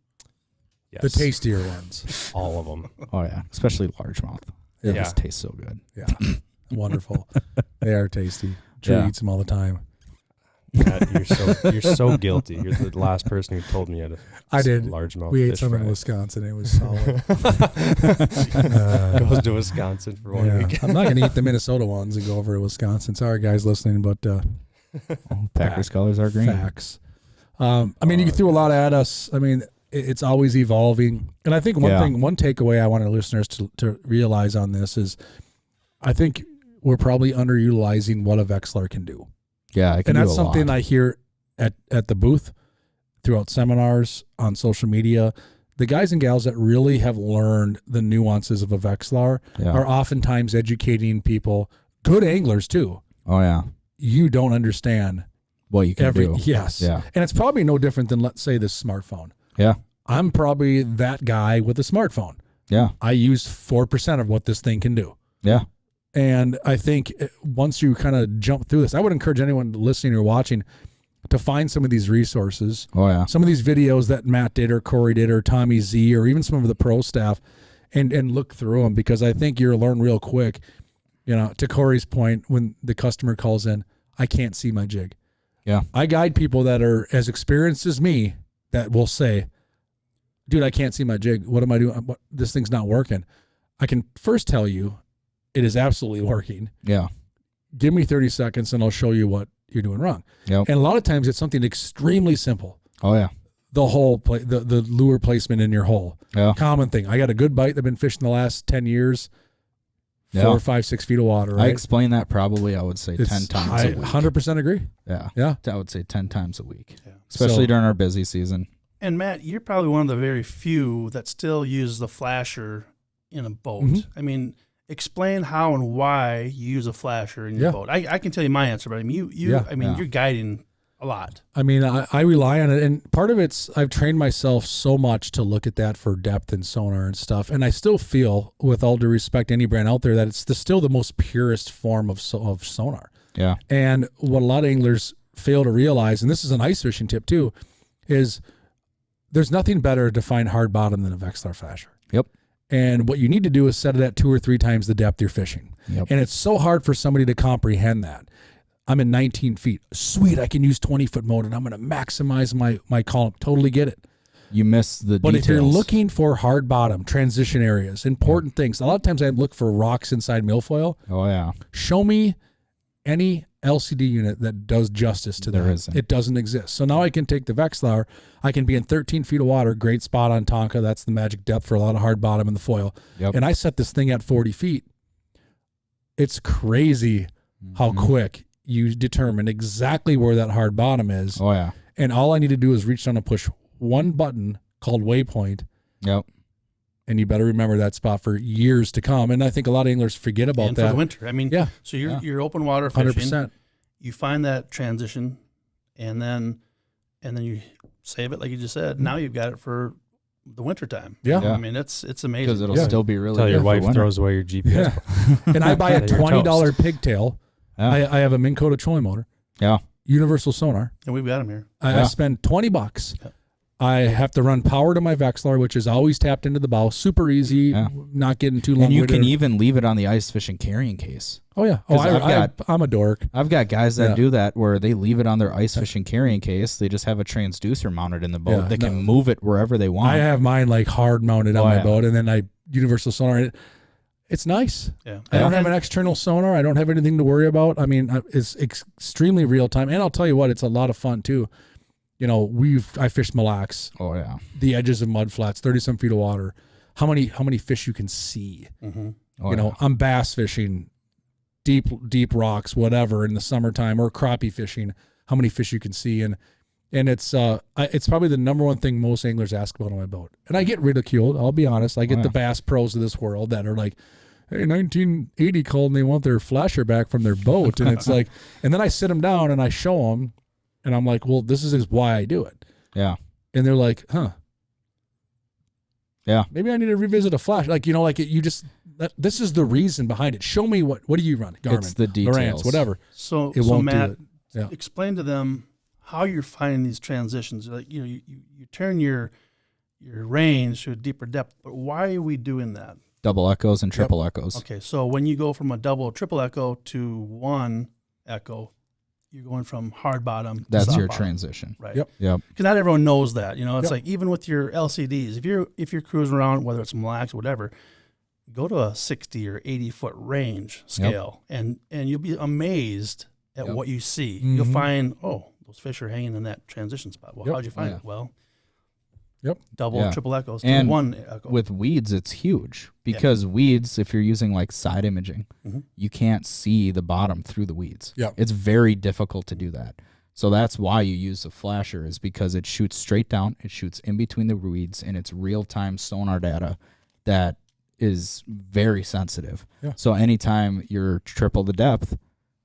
S2: Yes,
S1: the tastier ones.
S2: All of them.
S4: Oh yeah, especially largemouth. They
S2: Yeah.
S4: just taste so good.
S1: Yeah, wonderful. They are tasty. Drew eats them all the time.
S2: Matt, you're so guilty. You're the last person who told me you had
S1: I did.
S2: largemouth.
S1: We ate
S2: fish
S1: some
S2: fry.
S1: in Wisconsin. It was solid.
S2: Goes to Wisconsin for 1 week.
S1: I'm not going to eat the Minnesota ones and go over to Wisconsin. Sorry, guys listening, but
S4: Packers colors are green.
S1: facts. I mean, you threw a lot at us. I mean, it's always evolving. And I think one takeaway I wanted listeners to realize on this is I think we're probably underutilizing what a Vexilar can do.
S4: Yeah,
S1: And that's something I hear at the booth, throughout seminars, on social media. The guys and gals that really have learned the nuances of a Vexilar are oftentimes educating people, good anglers too.
S4: Oh yeah.
S1: You don't understand
S4: what you can do.
S1: Yes.
S4: Yeah.
S1: And it's probably no different than, let's say, this smartphone.
S4: Yeah.
S1: I'm probably that guy with a smartphone.
S4: Yeah.
S1: I use 4% of what this thing can do.
S4: Yeah.
S1: And I think once you kind of jump through this, I would encourage anyone listening or watching to find some of these resources.
S4: Oh, yeah.
S1: Some of these videos that Matt did or Corey did or Tommy Z or even some of the pro staff and look through them, because I think you'll learn real quick, to Corey's point, when the customer calls in, I can't see my jig.
S4: Yeah.
S1: I guide people that are as experienced as me that will say, dude, I can't see my jig. What am I doing? This thing's not working. I can first tell you it is absolutely working.
S4: Yeah.
S1: Give me 30 seconds and I'll show you what you're doing wrong.
S4: Yep.
S1: And a lot of times it's something extremely simple.
S4: Oh, yeah.
S1: The hole, the lure placement in your hole.
S4: Yeah.
S1: Common thing. I got a good bite. I've been fishing the last 10 years, 4, 5, 6 feet of water. Right?
S4: I explain that probably, I would say, 10 times a week.
S1: 100% agree.
S4: Yeah.
S1: Yeah.
S4: I would say 10 times a week,
S3: Yeah.
S4: especially during our busy season.
S3: And Matt, you're probably one of the very few that still use the flasher in a boat.
S1: Mm-hmm.
S3: I mean, explain how and why you use a flasher in your
S1: Yeah.
S3: boat. I can tell you my answer, but I mean,
S1: Yeah.
S3: you're guiding a lot.
S1: I mean, I rely on it. And part of it's, I've trained myself so much to look at that for depth and sonar and stuff. And I still feel, with all due respect to any brand out there, that it's still the most purest form of sonar.
S4: Yeah.
S1: And what a lot of anglers fail to realize, and this is an ice fishing tip too, is there's nothing better to find hard bottom than a Vexilar flasher.
S4: Yep.
S1: And what you need to do is set it at 2 or 3 times the depth you're fishing.
S4: Yep.
S1: And it's so hard for somebody to comprehend that. I'm in 19 feet. Sweet, I can use 20-foot mode, and I'm going to maximize my column. Totally get it.
S4: You miss the
S1: But
S4: details.
S1: if you're looking for hard bottom, transition areas, important things, a lot of times I look for rocks inside milfoil.
S4: Oh, yeah.
S1: Show me any LCD unit that does justice to
S4: There
S1: that.
S4: isn't.
S1: It doesn't exist. So now I can take the Vexilar. I can be in 13 feet of water, great spot on Tonka. That's the magic depth for a lot of hard bottom in the foil.
S4: Yep.
S1: And I set this thing at 40 feet. It's crazy how quick you determine exactly where that hard bottom is.
S4: Oh, yeah.
S1: And all I need to do is reach down and push one button called waypoint.
S4: Yep.
S1: And you better remember that spot for years to come. And I think a lot of anglers forget about
S3: And
S1: that.
S3: for the winter. I mean,
S1: Yeah.
S3: so you're open water fishing.
S1: 100%.
S3: You find that transition, and then you save it like you just said. Now you've got it for the winter time.
S1: Yeah.
S4: Yeah.
S3: I mean, it's amazing.
S4: Because it'll
S1: Yeah.
S4: still be really
S2: Until
S4: good
S2: your
S4: for
S2: wife
S4: winter.
S2: throws away your GPS.
S1: Yeah. And I buy a
S2: You're toast.
S1: $20 pigtail.
S4: Yeah.
S1: I have a Minn Kota trolling motor,
S4: Yeah.
S1: universal sonar.
S3: And we've got them here.
S1: I
S4: Yeah.
S1: spend $20.
S3: Yeah.
S1: I have to run power to my Vexilar, which is always tapped into the bow. Super easy,
S4: Yeah.
S1: not getting too long.
S4: And you can even leave it on the ice fishing carrying case.
S1: Oh yeah. Oh,
S4: 'Cause
S1: I'm a dork.
S4: I've got guys that
S1: Yeah.
S4: do that where they leave it on their ice fishing carrying case. They just have a transducer mounted in the boat.
S1: Yeah,
S4: They can
S1: no.
S4: move it wherever they want.
S1: I have mine like hard mounted on
S4: Oh,
S1: my
S4: yeah.
S1: boat, and then I universal sonar. It's nice.
S3: Yeah.
S1: I don't
S3: Yeah.
S1: have an external sonar. I don't have anything to worry about. I mean, it's extremely real time, and I'll tell you what, it's a lot of fun too. I fished Mille Lacs,
S4: Oh, yeah.
S1: the edges of mud flats, 30-some feet of water. How many fish you can see?
S3: Mm-hmm.
S4: Oh,
S1: You know, I'm bass fishing, deep rocks, whatever, in the summertime, or crappie fishing. How many fish you can see, and it's probably the number one thing most anglers ask about on my boat. And I get ridiculed. I'll be honest. I get the bass pros of this world that are like, "Hey, 1980 called and they want their flasher back from their boat," and it's like, and then I sit them down and I show them, and I'm like, "Well, this is why I do it."
S4: Yeah.
S1: And they're like, "Huh."
S4: Yeah.
S1: Maybe I need to revisit a flash. This is the reason behind it. Show me what do you run? Garmin,
S4: It's the details.
S1: Lowrance, whatever.
S3: So
S1: won't
S3: Matt,
S1: do it. Yeah.
S3: explain to them how you're finding these transitions. Like you turn your range to a deeper depth, but why are we doing that?
S4: Double echoes and triple echoes.
S3: Okay, so when you go from a double or triple echo to one echo, you're going from hard bottom to
S4: That's
S3: soft
S4: your
S3: bottom,
S4: transition.
S3: right?
S1: Yep.
S4: Yep.
S3: Because not everyone knows that. It's
S1: Yep.
S3: like even with your LCDs, if you're cruising around, whether it's Mille Lacs or whatever, go to a 60 or 80 foot range scale, and you'll be amazed at what you see. You'll
S1: Mhm.
S3: find, oh, those fish are hanging in that transition spot. Well,
S1: Yep.
S3: how'd you find
S4: Yeah.
S3: it? Well,
S1: Yep.
S3: double,
S4: Yeah.
S3: triple echoes, to
S4: And
S3: one echo.
S4: With weeds, it's huge because weeds, if you're using like side imaging,
S3: Mhm.
S4: you can't see the bottom through the weeds.
S1: Yep.
S4: It's very difficult to do that. So that's why you use a flasher, is because it shoots straight down, it shoots in between the weeds, and it's real-time sonar data that is very sensitive.
S1: Yeah.
S4: So anytime you're triple the depth,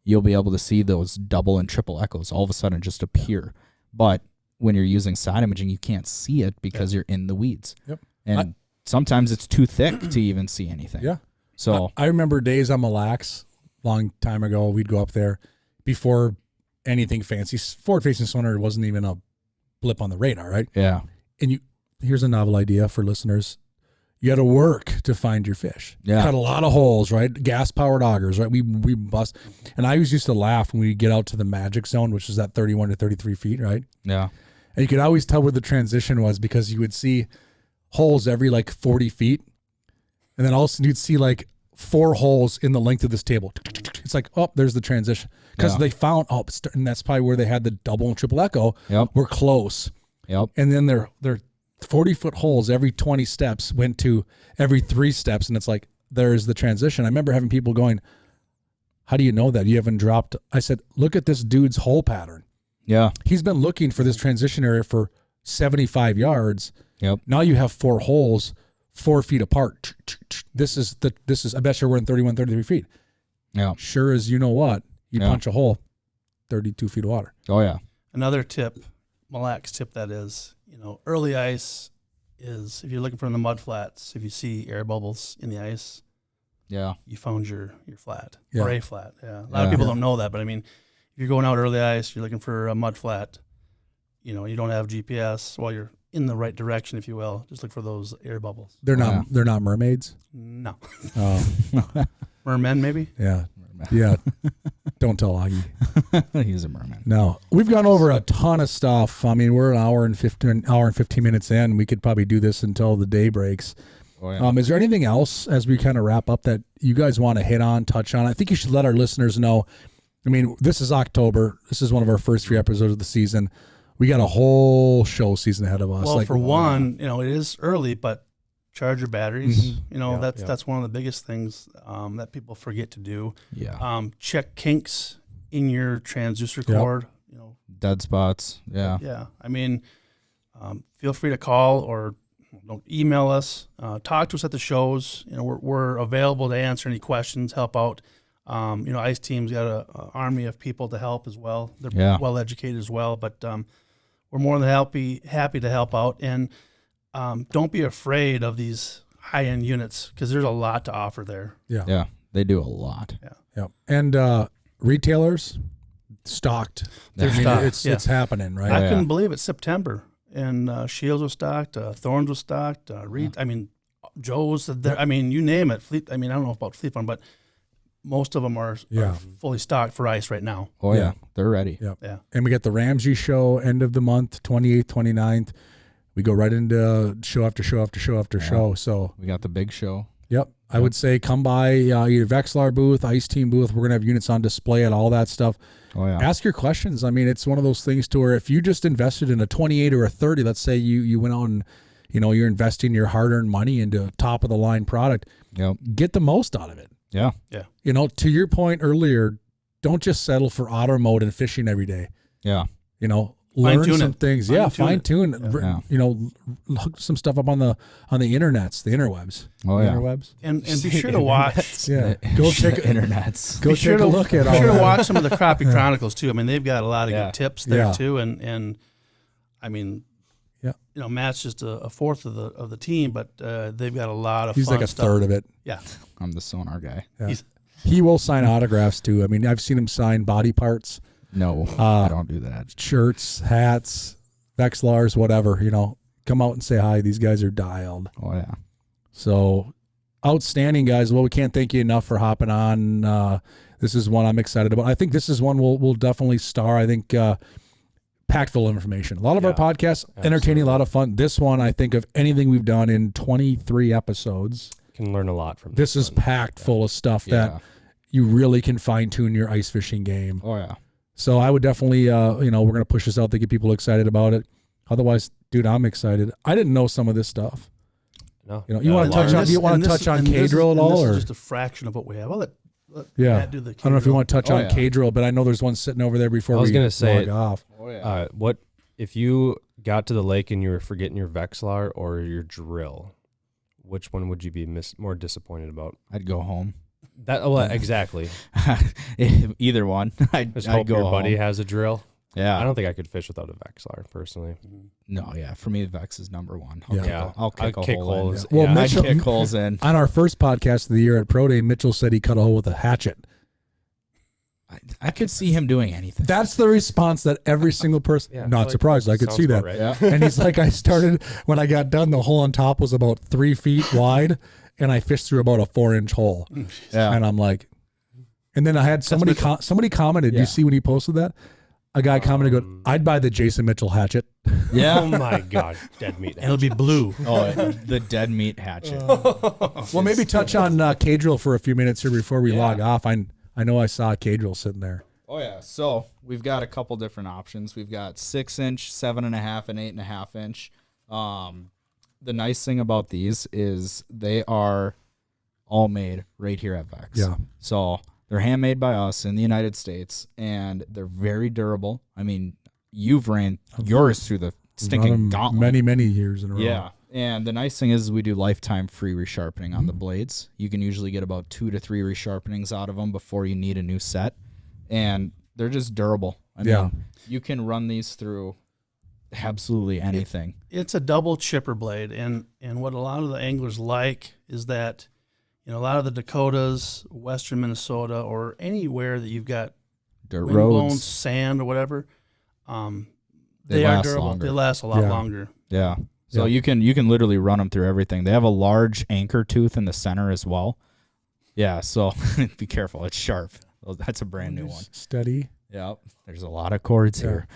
S4: you'll be able to see those double and triple echoes all of a sudden just appear. But when you're using side imaging, you can't see it because you're in the weeds.
S1: Yep.
S4: And sometimes it's too thick to even see anything.
S1: Yeah.
S4: So
S1: I remember days on Mille Lacs, long time ago, we'd go up there before anything fancy. Forward-facing sonar wasn't even a blip on the radar, right?
S4: yeah.
S1: And here's a novel idea for listeners. You got to work to find your fish.
S4: Yeah.
S1: Cut a lot of holes, right? Gas-powered augers, right? We bust. And I always used to laugh when we get out to the magic zone, which is at 31 to 33 feet, right?
S4: Yeah.
S1: And you could always tell where the transition was because you would see holes every like 40 feet. And then all of a sudden you'd see like 4 holes in the length of this table. It's like, oh, there's the transition. Because they found, and that's probably where they had the double and triple echo.
S4: Yep.
S1: We're close.
S4: Yep.
S1: And then they're 40-foot holes every 20 steps went to every 3 steps. And it's like, there's the transition. I remember having people going, how do you know that? You haven't dropped. I said, look at this dude's hole pattern.
S4: Yeah.
S1: He's been looking for this transition area for 75 yards.
S4: Yep.
S1: Now you have 4 holes 4 feet apart. This is, I bet you we're in 31, 33 feet.
S4: Yeah.
S1: Sure as you know what, you punch a hole, 32 feet of water.
S4: Oh, yeah.
S3: Another tip, Mille Lacs tip that is, early ice is if you're looking for in the mud flats, if you see air bubbles in the ice,
S4: Yeah.
S3: you found your flat
S1: Yeah.
S3: or a flat. Yeah. A lot of people don't know that, but I mean, if you're going out early ice, you're looking for a mud flat, you don't have GPS, well, you're in the right direction, if you will. Just look for those air bubbles.
S1: They're not mermaids.
S3: No.
S1: Oh,
S3: Mermen, maybe?
S1: yeah. Yeah. Don't tell Augie.
S4: He's a merman.
S1: No, we've gone over a ton of stuff. I mean, we're an hour and 15 minutes in. We could probably do this until the day breaks.
S4: Oh, yeah.
S1: Is there anything else as we kind of wrap up that you guys want to hit on, touch on? I think you should let our listeners know. I mean, this is October. This is one of our first 3 episodes of the season. We got a whole show season ahead of us.
S3: Well, for one, it is early, but charge your batteries. That's one of the biggest things that people forget to do.
S4: Yeah.
S3: Check kinks in your transducer cord.
S4: Dead spots. Yeah.
S3: Yeah. I mean, feel free to call or don't email us. Talk to us at the shows. We're available to answer any questions, help out. Ice Team's got an army of people to help as well. They're well educated as well, but we're more than happy to help out. And don't be afraid of these high-end units because there's a lot to offer there.
S1: Yeah.
S4: Yeah. They do a lot.
S1: Yeah. And retailers stocked.
S3: They're stocked.
S1: It's happening, right?
S3: I couldn't believe it's September, and Shields was stocked, Thorns was stocked, I mean, Joe's there. I mean, you name it. Fleet. I mean, I don't know about Fleet Farm, but most of them are fully stocked for ice right now.
S4: Oh, yeah. They're ready.
S1: Yeah.
S3: Yeah.
S1: And we got the Ramsey show end of the month, 28th, 29th. We go right into show after show after show after show. So
S4: we got the big show.
S1: Yep. I would say come by either Vexilar booth, Ice Team booth. We're going to have units on display and all that stuff.
S4: Oh, yeah.
S1: Ask your questions. I mean, it's one of those things to where if you just invested in a 28 or a 30, let's say you went out and, you're investing your hard-earned money into a top-of-the-line product, get the most out of it.
S4: Yeah.
S3: Yeah.
S1: To your point earlier, don't just settle for auto mode and fishing every day.
S4: Yeah.
S1: Learn
S3: Fine-tune
S1: some
S3: it.
S1: things. Fine-tune. Look some stuff up on the internets, the interwebs.
S4: Oh, yeah.
S1: Interwebs.
S3: And be sure to watch.
S1: Yeah. Go take
S4: internets.
S1: Go take a look at all
S3: Be sure to
S1: that.
S3: watch some of the Crappie Chronicles too. I mean, they've got a lot of good tips there
S1: Yeah.
S3: too. And I mean, Matt's just a fourth of the team, but they've got a lot of
S1: He's
S3: fun
S1: like a
S3: stuff.
S1: third of it.
S3: Yeah.
S4: I'm the sonar guy.
S1: Yeah. He will sign autographs too. I mean, I've seen him sign body parts,
S4: No, I don't do that.
S1: shirts, hats, Vexilars, whatever. Come out and say hi. These guys are dialed.
S4: Oh, yeah.
S1: So outstanding, guys. Well, we can't thank you enough for hopping on. This is one I'm excited about. I think this is one we'll definitely star. I think packed full of information. A lot of our podcasts, entertaining, a lot of fun. This one, I think of anything we've done in 23 episodes.
S2: Can learn a lot from
S1: This is packed full of stuff that you really can fine tune your ice fishing game.
S4: Oh, yeah.
S1: So I would definitely, we're going to push this out to get people excited about it. Otherwise, dude, I'm excited. I didn't know some of this stuff.
S2: No.
S1: You want to touch on? Do you want to touch on K-drill at all,
S3: This
S1: or
S3: is just a fraction of what we have. I'll let Matt do the
S1: I don't know if you want to touch on
S4: yeah.
S1: K-drill, but I know there's one sitting over there before
S2: I was
S1: we
S2: gonna say
S1: log off.
S4: Oh, yeah.
S2: What if you got to the lake and you were forgetting your Vexilar or your drill? Which one would you be more disappointed about?
S4: I'd go home.
S2: Exactly.
S4: Either one.
S2: Just
S4: I'd
S2: hope
S4: go
S2: your buddy
S4: home.
S2: has a drill.
S4: Yeah.
S2: I don't think I could fish without a Vexilar personally.
S4: No, yeah. For me, Vex is number one.
S1: Yeah.
S4: I'll kick a hole
S2: holes.
S4: in.
S1: Well,
S2: Yeah.
S1: Mitchell-
S4: I'd kick holes in.
S1: On our first podcast of the year at Pro Day, Mitchell said he cut a hole with a hatchet.
S4: I could see him doing anything.
S1: That's the response that every single person.
S2: Yeah,
S1: Not
S2: like,
S1: surprised. I could
S2: sounds
S1: see
S2: about
S1: that.
S2: right.
S4: Yeah.
S1: And he's like, I started when I got done. The hole on top was about 3 feet wide, and I fished through about a 4-inch hole.
S4: Yeah.
S1: And I'm like, and then I had somebody somebody commented.
S4: Yeah.
S1: You see when he posted that, a guy commented, "Go, I'd buy the Jason Mitchell hatchet."
S4: Yeah.
S2: Oh my God, dead meat.
S3: And it'll be blue.
S4: Oh, the dead meat hatchet.
S1: Well, maybe touch on K-drill for a few minutes here before we
S4: Yeah.
S1: log off. I know I saw a K-drill sitting there.
S4: Oh yeah. So we've got a couple different options. We've got 6-inch, 7.5, and 8.5 inch. The nice thing about these is they are all made right here at Vex.
S1: Yeah.
S4: So they're handmade by us in the United States, and they're very durable. I mean, you've ran yours through the
S1: Run
S4: stinking
S1: 'em
S4: gauntlet.
S1: many years in a row.
S4: Yeah. And the nice thing is we do lifetime free resharpening on the blades. You can usually get about 2 to 3 resharpenings out of them before you need a new set. And they're just durable. I
S1: Yeah.
S4: mean, you can run these through absolutely anything.
S3: It's a double chipper blade, and what a lot of the anglers like is that, a lot of the Dakotas, western Minnesota, or anywhere that you've got
S4: Dirt
S3: windblown
S4: roads.
S3: sand or whatever,
S4: They
S3: they are
S4: last
S3: durable.
S4: longer.
S3: They last a lot
S1: Yeah.
S3: longer.
S4: Yeah. So
S1: Yeah.
S4: you can literally run them through everything. They have a large anchor tooth in the center as well. Yeah, so be careful. It's sharp. Well, that's a brand new one.
S1: Steady.
S4: Yep. There's a lot of cords
S1: Yeah.
S4: here.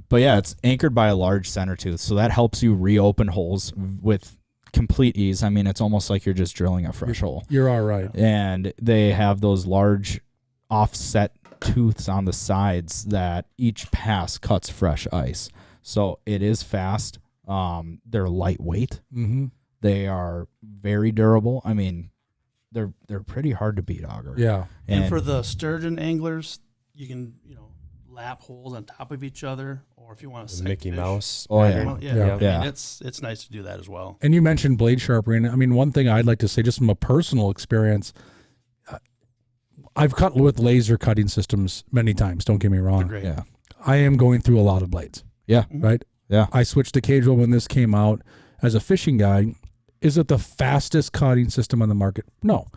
S4: But yeah, it's anchored by a large center tooth, so that helps you reopen holes with complete ease. I mean, it's almost like you're just drilling a fresh hole.
S1: You're all right.
S4: And they have those large offset tooths on the sides that each pass cuts fresh ice. So it is fast. They're lightweight.
S1: Mm-hmm.
S4: They are very durable. I mean, they're pretty hard to beat, auger.
S1: Yeah.
S3: And for the sturgeon anglers, you can lap holes on top of each other, or if you want to
S2: Mickey Mouse.
S4: Oh, yeah.
S2: pattern.
S3: yeah.
S1: Yeah.
S3: I mean, it's nice to do that as well.
S1: And you mentioned blade sharpening. I mean, one thing I'd like to say, just from a personal experience, I've cut with laser cutting systems many times. Don't get me
S3: They're
S1: wrong.
S3: great.
S4: Yeah.
S1: I am going through a lot of blades.
S4: Yeah.
S1: Right.
S4: Yeah.
S1: I switched to K-drill when this came out. As a fishing guy, is it the fastest cutting system on the market? No,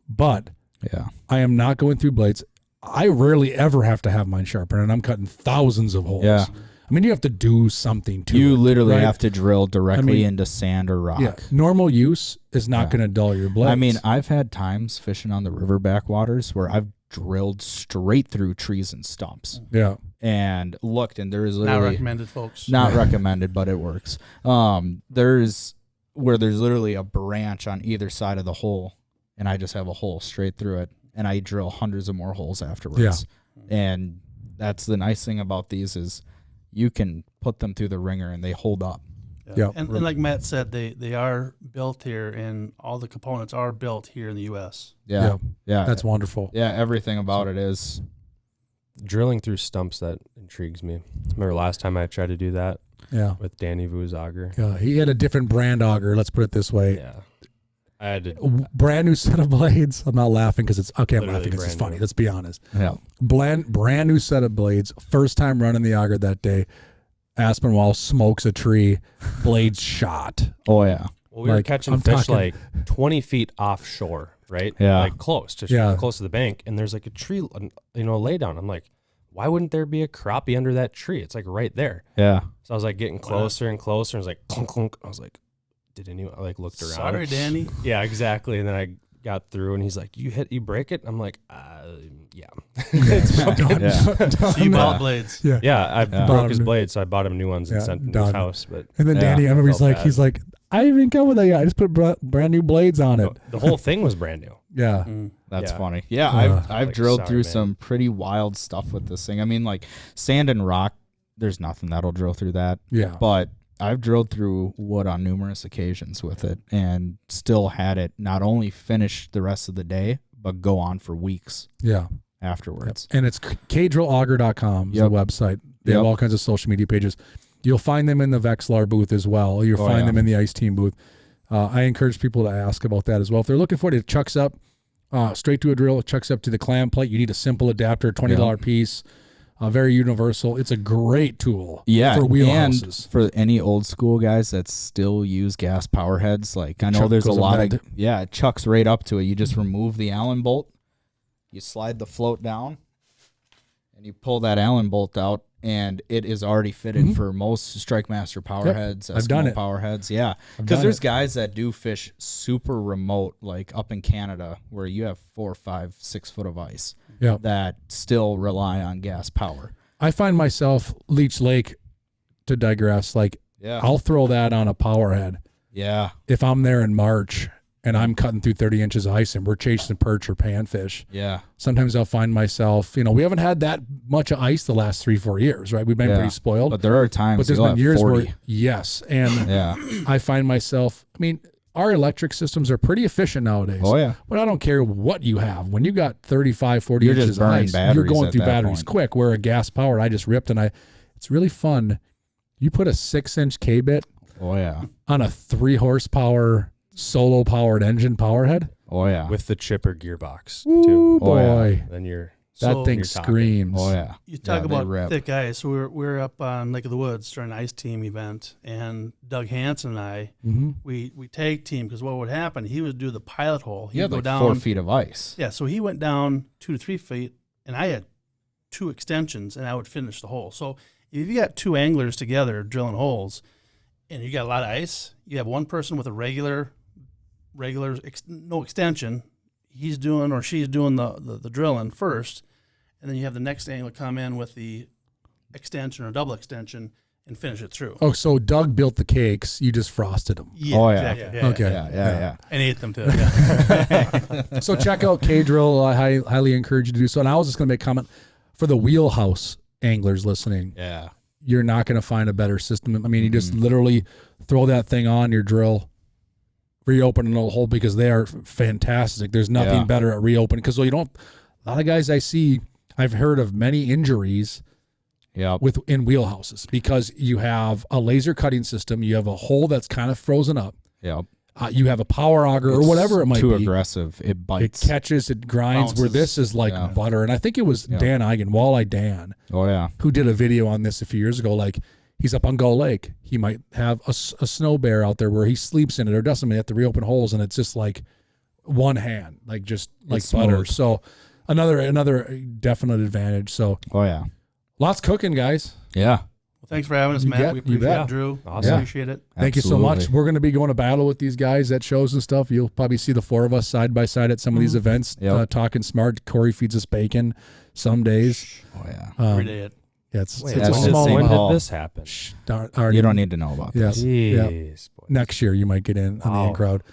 S1: but
S4: Yeah.
S1: I am not going through blades. I rarely ever have to have mine sharpened, and I'm cutting thousands of holes.
S4: Yeah.
S1: I mean, you have to do something to
S4: You
S1: it,
S4: literally
S1: right?
S4: have to drill directly
S1: mean,
S4: into sand or rock.
S1: Yeah, normal use is not
S4: Yeah.
S1: going to dull your blades.
S4: I mean, I've had times fishing on the river backwaters where I've drilled straight through trees and stumps
S1: yeah,
S4: and looked, and there is
S3: Not
S4: literally
S3: recommended, folks.
S4: not recommended, but it works. There's literally a branch on either side of the hole, and I just have a hole straight through it, and I drill hundreds of more holes afterwards. And that's the nice thing about these is you can put them through the ringer and they hold up.
S1: Yeah.
S3: And like Matt said, they are built here, and all the components are built here in the U.S.
S4: Yeah. Yeah.
S1: that's wonderful.
S4: yeah. Everything about it is.
S2: Drilling through stumps, that intrigues me. Remember last time I tried to do that
S1: Yeah,
S2: with Danny Vu's auger?
S1: he had a different brand auger. Let's put it this way.
S2: Yeah. I had to.
S1: Brand new set of blades. I'm not laughing because it's okay. I'm
S2: Literally
S1: laughing because it's
S2: brand
S1: funny.
S2: new.
S1: Let's be honest.
S4: Yeah.
S1: Brand new set of blades. First time running the auger that day. Aspinwall smokes a tree. Blades shot.
S4: Oh yeah.
S2: Well, we were
S1: Like,
S2: catching
S1: I'm
S2: fish
S1: talking-
S2: like 20 feet offshore, right?
S4: Yeah.
S2: Like close, just
S1: Yeah.
S2: close to the bank. And there's like a tree, lay down. I'm like, why wouldn't there be a crappie under that tree? It's like right there.
S4: Yeah.
S2: So I was like getting closer and closer. And it was like clunk, clunk. I was like, did anyone, I like looked around.
S3: Sorry, Danny.
S2: Yeah, exactly. And then I got through and he's like, you break it? I'm like, yeah.
S4: Yeah.
S3: So you bought blades.
S1: Yeah.
S2: Yeah, I
S1: Bought
S2: broke his
S1: him-
S2: blade, so I bought him new ones and
S1: Yeah,
S2: sent them to
S1: done.
S2: his house. But
S1: And then
S4: Yeah,
S1: Danny, I remember he's
S2: felt
S1: like,
S2: bad.
S1: I didn't even come with that guy. I just put brand new blades on it.
S2: the whole thing was brand new.
S1: Yeah.
S4: That's
S2: Yeah.
S4: funny. Yeah,
S1: Uh,
S4: I've
S2: like,
S4: drilled
S2: sorry,
S4: through
S2: man.
S4: some pretty wild stuff with this thing. I mean, like sand and rock, there's nothing that'll drill through that.
S1: Yeah.
S4: But I've drilled through wood on numerous occasions with it and still had it not only finish the rest of the day, but go on for weeks
S1: Yeah.
S4: afterwards.
S1: And it's kdrillauger.com is
S4: Yep.
S1: the website. They have
S4: Yep.
S1: all kinds of social media pages. You'll find them in the Vexilar booth as well. You'll
S4: Oh,
S1: find
S4: yeah.
S1: them in the Ice Team booth. I encourage people to ask about that as well. If they're looking for it, it chucks up straight to a drill. It chucks up to the clam plate. You need a simple adapter, $20 piece. Very universal. It's a great tool for wheelhouses.
S4: And for any old school guys that still use gas power heads, like I know there's a lot of, it chucks right up to it. You just remove the Allen bolt, you slide the float down, and you pull that Allen bolt out, and it is already fitted for most Strike Master power heads,
S1: I've done it.
S4: power heads. Yeah, because there's guys that do fish super remote, like up in Canada, where you have 4, 5, 6 foot of ice. That still rely on gas power.
S1: I find myself Leech Lake, to digress, like I'll throw that on a power head.
S4: Yeah.
S1: If I'm there in March and I'm cutting through 30 inches of ice and we're chasing perch or panfish.
S4: Yeah.
S1: Sometimes I'll find myself, we haven't had that much of ice the last 3-4 years, right? We've been pretty spoiled.
S4: But there are times,
S1: but there's been years where, and I find myself, our electric systems are pretty efficient nowadays.
S4: Oh, yeah.
S1: But I don't care what you have. When you got 35, 40 inches of ice, you're going through batteries quick. Where a gas powered, I just ripped, and it's really fun. You put a 6-inch K-bit on a 3 horsepower solo powered engine power head.
S4: Oh, yeah.
S2: With the chipper gearbox,
S1: Ooh,
S2: too.
S1: boy.
S2: Then you're...
S1: That thing screams.
S4: Oh, yeah.
S3: You talk about thick ice. We're up on Lake of the Woods during an ice team event, and Doug Hansen and I, we tag team, because what would happen, he would do the pilot hole.
S4: He had
S3: go
S4: like
S3: down
S4: 4 feet of ice.
S3: Yeah, so he went down 2 to 3 feet, and I had 2 extensions, and I would finish the hole. So if you got 2 anglers together drilling holes, and you got a lot of ice, you have one person with a regular no extension. He's doing or she's doing the drilling first. And then you have the next angler come in with the extension or double extension and finish it through.
S1: Oh, so Doug built the cakes. You just frosted them.
S3: Yeah,
S4: oh, yeah.
S3: Exactly.
S1: Okay.
S4: Yeah.
S3: And ate them too. Yeah.
S1: So check out K-Drill. I highly encourage you to do so. And I was just going to make a comment for the wheelhouse anglers listening.
S4: Yeah.
S1: You're not going to find a better system. You just literally throw that thing on your drill, reopen an old hole, because they are fantastic. There's nothing better at reopening, because a lot of guys I see, I've heard of many injuries within wheelhouses because you have a laser cutting system, you have a hole that's kind of frozen up, you have a power auger or whatever it might be.
S4: Too aggressive. It bites.
S1: It catches, it grinds, where this is like butter. And I think it was Dan Eigen, Walleye Dan, who did a video on this a few years ago. Like, he's up on Gull Lake. He might have a snow bear out there where he sleeps in it or doesn't. They have to reopen holes, and it's just like one hand, like just like
S4: it's
S1: butter.
S4: smooth.
S1: So another definite advantage. So lots cooking, guys.
S4: Yeah.
S3: Well, thanks for having us, Matt. We appreciate it, Drew.
S2: Awesome.
S3: Appreciate it.
S1: Thank you so much. We're going to be going to battle with these guys at shows and stuff. You'll probably see the 4 of us side by side at some of these events, talking smart. Corey feeds us bacon some days.
S4: Oh, yeah.
S3: Every day.
S1: It's
S2: Wait,
S1: a
S2: when
S1: small
S2: did
S1: amount.
S2: this happen?
S4: You don't need to know about this.
S2: Jeez, boy.
S1: Next year you might get in on the in crowd.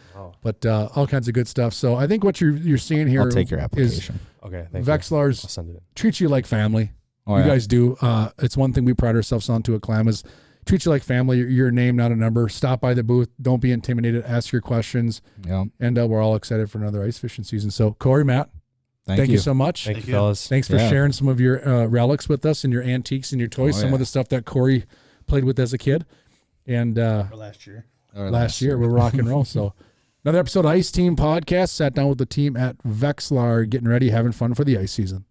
S1: But all kinds of good stuff. So I think what you're seeing here
S4: I'll take your application.
S2: Okay, thank
S1: Vexilar's
S2: I'll send it in.
S1: treat you like family. You guys do. It's one thing we pride ourselves on to at Clam is treat you like family. You're a name, not a number. Stop by the booth. Don't be intimidated. Ask your questions. And we're all excited for another ice fishing season. So Corey, Matt, thank you so much.
S2: Thank you, fellas.
S1: Thanks for sharing some of your relics with us and your antiques and your toys. Some of the stuff that Corey played with as a kid. And
S3: Last year.
S1: Last year, we're rock and roll. So another episode of Ice Team Podcast. Sat down with the team at Vexilar, getting ready, having fun for the ice season.